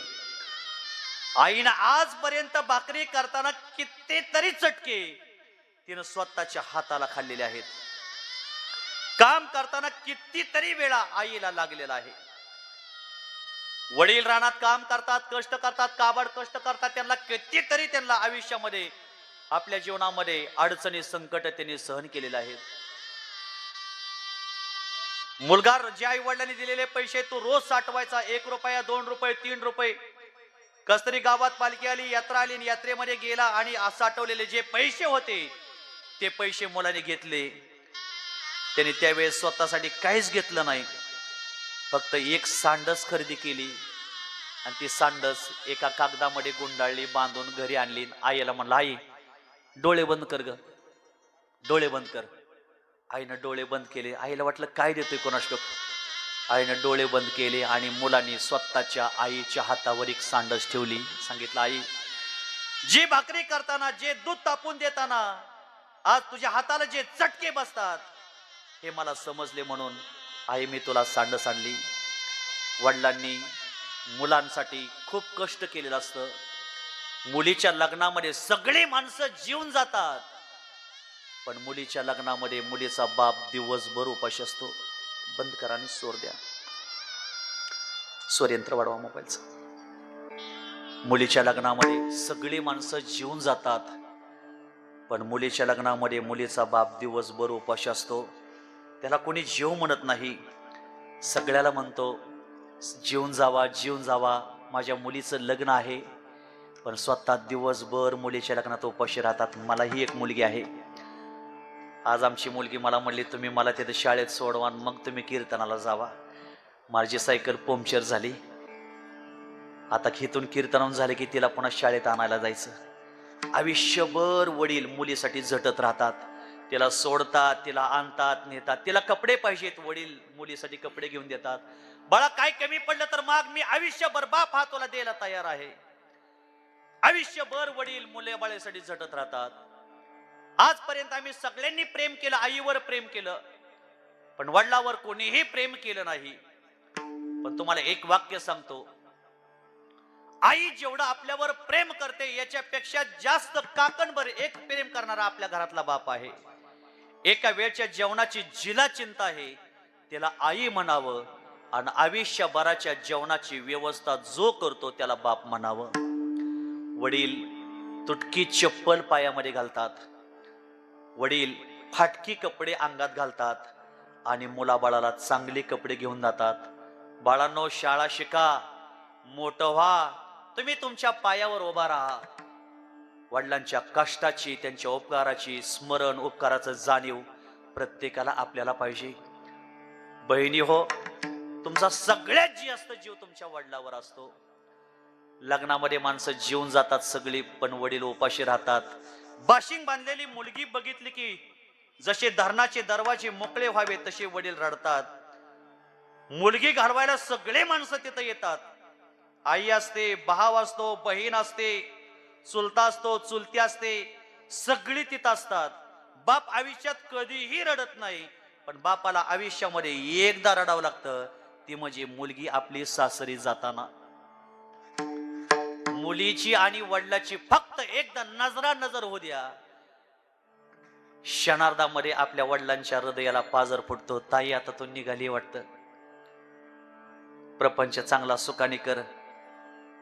आईनं आजपर्यंत भाकरी करताना कितीतरी चटके तिनं स्वतःच्या हाताला खाल्लेले आहेत. काम करताना कितीतरी वेळा आईला लागलेला आहे. वडील रानात काम करतात, कष्ट करतात, काबाड कष्ट करतात. त्यांना कितीतरी त्यांना आयुष्यामध्ये आपल्या जीवनामध्ये अडचणी संकट त्यांनी सहन केलेले आहेत. मुलगा ज्या आई वडिलांनी दिलेले पैसे तो रोज साठवायचा. 1 रुपया, 2 रुपये, 3 रुपये. कसतरी गावात पालखी आली, यात्रा आली, यात्रेमध्ये गेला आणि साठवलेले जे पैसे होते ते पैसे मुलाने घेतले. त्याने त्यावेळेस स्वतःसाठी काहीच घेतलं नाही. फक्त एक सांडस खरेदी केली आणि ती सांडस एका कागदामध्ये गुंडाळली, बांधून घरी आणली. आईला म्हणलं, आई डोळे बंद कर ग, डोळे बंद कर. आईनं डोळे बंद केले. आईला वाटलं काय देतोय कोणास ठाऊक. आईनं डोळे बंद केले आणि मुलांनी स्वतःच्या आईच्या हातावर एक सांडस ठेवली. सांगितलं, आई जी भाकरी करताना, जे दूध तापून देताना आज तुझ्या हाताला जे चटके बसतात हे मला समजले, म्हणून आई मी तुला सांडस आणली. वडिलांनी मुलांसाठी खूप कष्ट केलेलं असतं. मुलीच्या लग्नामध्ये सगळे माणसं जीवन जातात, पण मुलीच्या लग्नामध्ये मुलीचा बाप दिवसभर उपाशी असतो. बंद करा आणि स्वर द्या. स्वरयंत्र वाढवा मोबाईलचं. मुलीच्या लग्नामध्ये सगळी माणसं जीवन जातात, पण मुलीच्या लग्नामध्ये मुलीचा बाप दिवसभर उपाशी असतो. त्याला कोणी जीव म्हणत नाही. सगळ्याला म्हणतो जीवन जावा, जीवन जावा, माझ्या मुलीचं लग्न आहे, पण स्वतः दिवसभर मुलीच्या लग्नात उपाशी राहतात. मलाही एक मुलगी आहे. आज आमची मुलगी मला म्हणली, तुम्ही मला तिथे शाळेत सोडवा, मग तुम्ही कीर्तनाला जावा. माझी सायकल पंक्चर झाली. आता खितून कीर्तनावून झाले की तिला पुन्हा शाळेत आणायला जायचं. आयुष्यभर वडील मुलीसाठी झटत राहतात. तिला सोडतात, तिला आणतात, नेतात. तिला कपडे पाहिजेत, वडील मुलीसाठी कपडे घेऊन देतात. बाळा काय कमी पडलं तर माग, मी आयुष्यभर बाप हा तुला द्यायला तयार आहे. आयुष्यभर वडील मुले बाळेसाठी झटत राहतात. आजपर्यंत आम्ही सगळ्यांनी प्रेम केलं, आईवर प्रेम केलं, पण वडिलावर कोणीही प्रेम केलं नाही. पण तुम्हाला एक वाक्य सांगतो, आई जेवढं आपल्यावर प्रेम करते याच्यापेक्षा जास्त काकणभर एक प्रेम करणारा आपल्या घरातला बाप आहे. एका वेळच्या जेवणाची जिला चिंता आहे त्याला आई म्हणावं, आणि आयुष्यभराच्या जेवणाची व्यवस्था जो करतो त्याला बाप म्हणावं. वडील तुटकी चप्पल पायामध्ये घालतात, वडील फाटकी कपडे अंगात घालतात आणि मुलाबाळाला चांगले कपडे घेऊन जातात. बाळांनो शाळा शिका, मोठं व्हा, तुम्ही तुमच्या पायावर उभा राहा. वडिलांच्या कष्टाची, त्यांच्या उपकाराची स्मरण, उपकाराचं जाणीव प्रत्येकाला आपल्याला पाहिजे. बहिणी हो, तुमचा सगळ्यात जास्त जीव तुमच्या वडिलावर असतो. लग्नामध्ये माणसं जीवन जातात सगळी, पण वडील उपाशी राहतात. बाशिंग बांधलेली मुलगी बघितली की जसे धरणाचे दरवाजे मोकळे व्हावे तसे वडील रडतात. मुलगी घालवायला सगळे माणसं तिथं येतात. आई असते, भाव असतो, बहीण असते, चुलता असतो, चुलती असते, सगळी तिथं असतात. बाप आयुष्यात कधीही रडत नाही, पण बापाला आयुष्यामध्ये एकदा रडावं लागतं, ती म्हणजे मुलगी आपली सासरी जाताना. मुलीची आणि वडिलाची फक्त एकदा नजर होऊ द्या, क्षणार्धामध्ये आपल्या वडिलांच्या हृदयाला पाजर फुटतो. ताई आता तू निघाली वाटतं, प्रपंच चांगला सुखाने कर,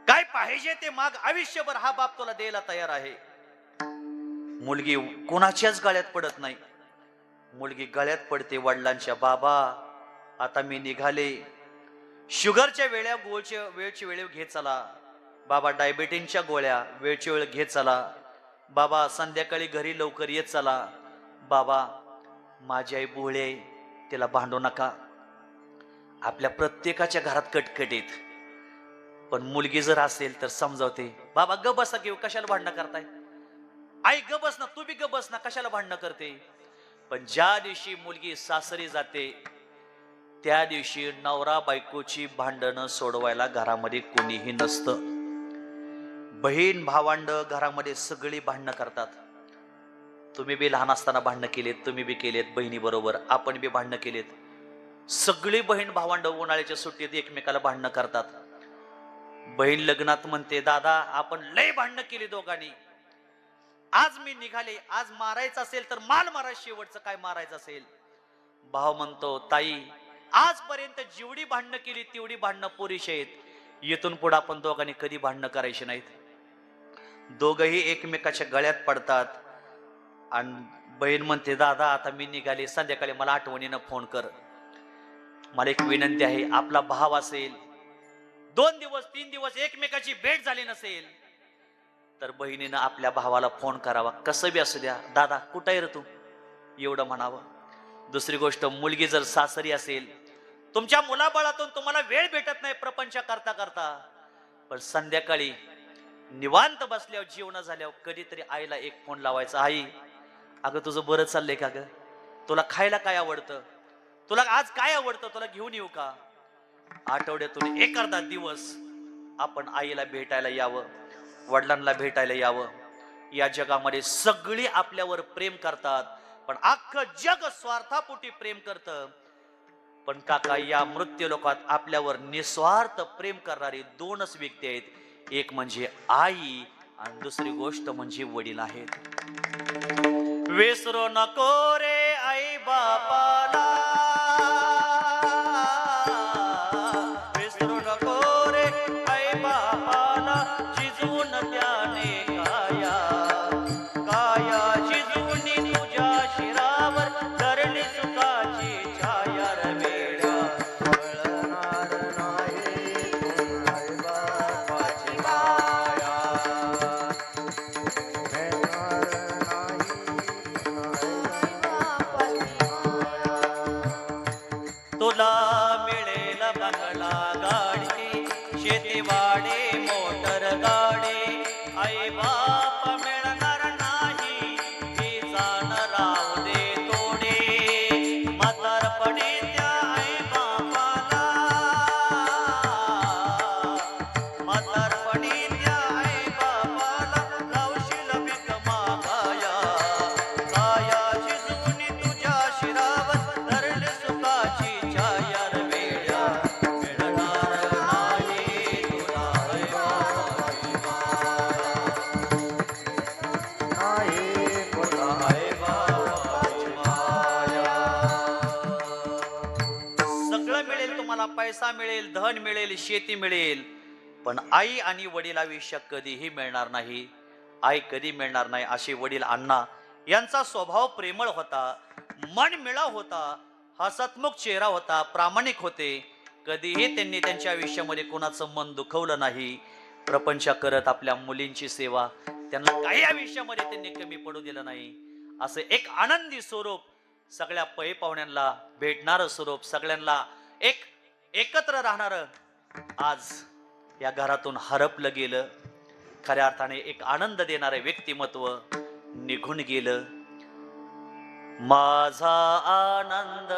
काय पाहिजे ते माग, आयुष्यभर हा बाप तुला द्यायला तयार आहे. मुलगी कोणाच्याच गळ्यात पडत नाही, मुलगी गळ्यात पडते वडिलांच्या. बाबा आता मी निघाले, शुगरच्या वेळ्या वेळची वेळ घेत चला बाबा, डायबिटीसच्या गोळ्या वेळची वेळ घेत चला बाबा, संध्याकाळी घरी लवकर येत चला बाबा. माझी आई भोळे, तिला भांडू नका. आपल्या प्रत्येकाच्या घरात कटकटीत, पण मुलगी जर असेल तर समजावते, बाबा ग बसा, घेऊ कशाला भांडणं करताय, आई ग बस ना, तू बी ग बस ना, कशाला भांडणं करते. पण ज्या दिवशी मुलगी सासरी जाते त्या दिवशी नवरा बायकोची भांडणं सोडवायला घरामध्ये कोणीही नसतं. बहीण भावंड घरामध्ये सगळी भांडणं करतात. तुम्ही बी लहान असताना भांडणं केलेत, तुम्ही बी केलेत बहिणी बरोबर, आपण बी भांडणं केलेत. सगळी बहीण भावंड उन्हाळ्याच्या सुट्टीत एकमेकाला भांडणं करतात. बहीण लग्नात म्हणते, दादा आपण लय भांडणं केली दोघांनी, आज मी निघाले, आज मारायचं असेल तर माल मारा, शेवटचं काय मारायचं असेल. भाव म्हणतो, ताई आजपर्यंत जेवढी भांडणं केली तेवढी भांडणं पुरेशी आहेत, येथून पुढे आपण दोघांनी कधी भांडणं करायची नाहीत. दोघही एकमेकाच्या गळ्यात पडतात. आणि बहीण म्हणते, दादा आता मी निघाले, संध्याकाळी मला आठवणीनं फोन कर. मला एक विनंती आहे, आपला भाव असेल 2 दिवस 3 दिवस एकमेकाची भेट झाली नसेल तर बहिणीनं आपल्या भावाला फोन करावा, कसं बी असू द्या, दादा कुठं आहे रे तू, एवढं म्हणावं. दुसरी गोष्ट, मुलगी जर सासरी असेल, तुमच्या मुलाबाळातून तुम्हाला वेळ भेटत नाही प्रपंच करता करता, पण संध्याकाळी निवांत बसल्यावर जेवण झाल्यावर कधीतरी आईला एक फोन लावायचा, आई अगं तुझं बरं चाललंय का ग, तुला खायला काय आवडतं, तुला आज काय आवडतं, तुला घेऊन येऊ का. आठवड्यातून एखादा दिवस आपण आईला भेटायला यावं, वडिलांना भेटायला यावं. या जगामध्ये सगळी आपल्यावर प्रेम करतात, पण अख्खं जग स्वार्थापोटी प्रेम करतं. पण काका, या मृत्यू लोकात आपल्यावर निस्वार्थ प्रेम करणारी 2च व्यक्ती आहेत, एक म्हणजे आई आणि दुसरी गोष्ट म्हणजे वडील आहेत. विसरू नको रे आई बापाला, विसरू नको रे आई बापाला, जिजून त्याने काया काया, जिजूनी तुझ्या शिरावर धरली सुखाची छाया रे वेड्या, कळणार नाही आई बापाची माया, कळणार तुला मिळेल बंगला गाडी, शेतीवाडी मोटर गाडी, आई बाप मिळणार नाही ही जाण राहू दे तोडे. म्हातारपणी त्या आई बापाला, म्हातारपणी त्या आई बापाला लावशील भीक मागाया काया, जिजूनी तुझ्या शिरावर धरली सुखाची छाया रे वेड्या, मिळणार नाही तुला आई बापाची नाही पुन्हा आई बापाची माया. सगळं मिळेल तुम्हाला, पैसा मिळेल, धन मिळेल, शेती मिळेल, पण आई आणि वडिलाविषयी कधीही मिळणार नाही. आई कधी मिळणार नाही. असे वडील अण्णा यांचा स्वभाव प्रेमळ होता, मन मिळाव होता, हसतमुख चेहरा होता, प्रामाणिक होते. कधीही त्यांनी त्यांच्या आयुष्यामध्ये कोणाचं मन दुखवलं नाही. प्रपंच करत आपल्या मुलींची सेवा, त्यांना काही आयुष्यामध्ये त्यांनी कमी पडू दिलं नाही. असं एक आनंदी स्वरूप, सगळ्या पै पाहुण्यांना भेटणारं स्वरूप, सगळ्यांना एकत्र राहणारं आज या घरातून हरपलं गेलं. खऱ्या अर्थाने एक आनंद देणारे व्यक्तिमत्व निघून गेलं. माझा आनंद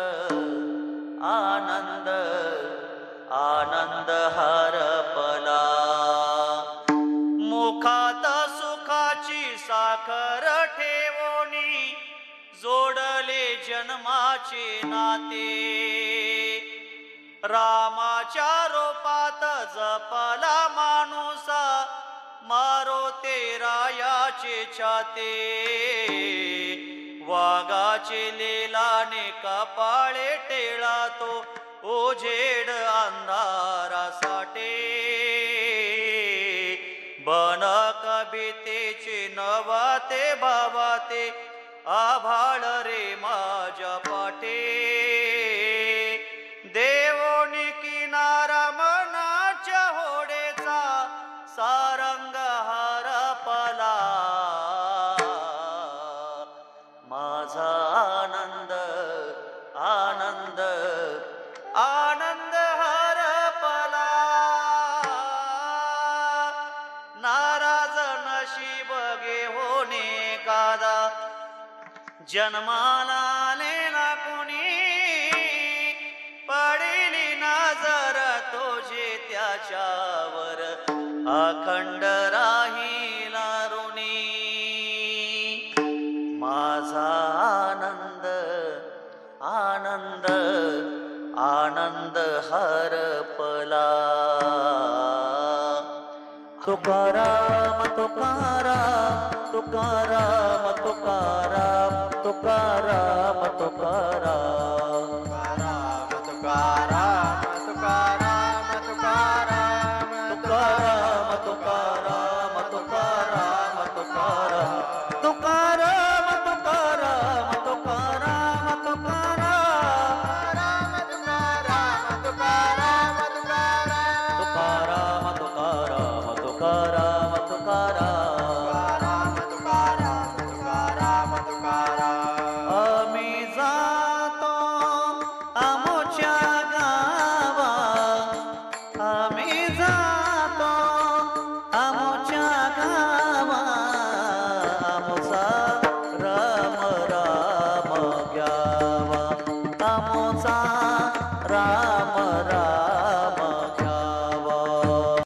आनंद आनंद हरपला, मुखात सुखाची साखर ठेवोनी, जोडले जन्माचे नाते, रामाच्या रोपात जपला माणूसा, मारो ते रायाचे छाते, वाघाचे लेलाने कपाळे टेळा तो, ओझेड अंधारासाठे, बन कवितेचे नवाते भावाते, आभाळ रे माझ्या पाटे, देवोनी किनारा मनाच्या होडेचा, सारंग हरपला, माझा आनंद आनंद आनंद हरपला, नाराज नशीब घेऊने कादा, जन्माला आलेला कुणी, पडेली नजर तुझे त्याच्यावर, अखंड राहिला ऋणी, माझा आनंद आनंद आनंद हरपला. तुकाराम तुकाराम तुकाराम तुकाराम तुकाराम तुकाराम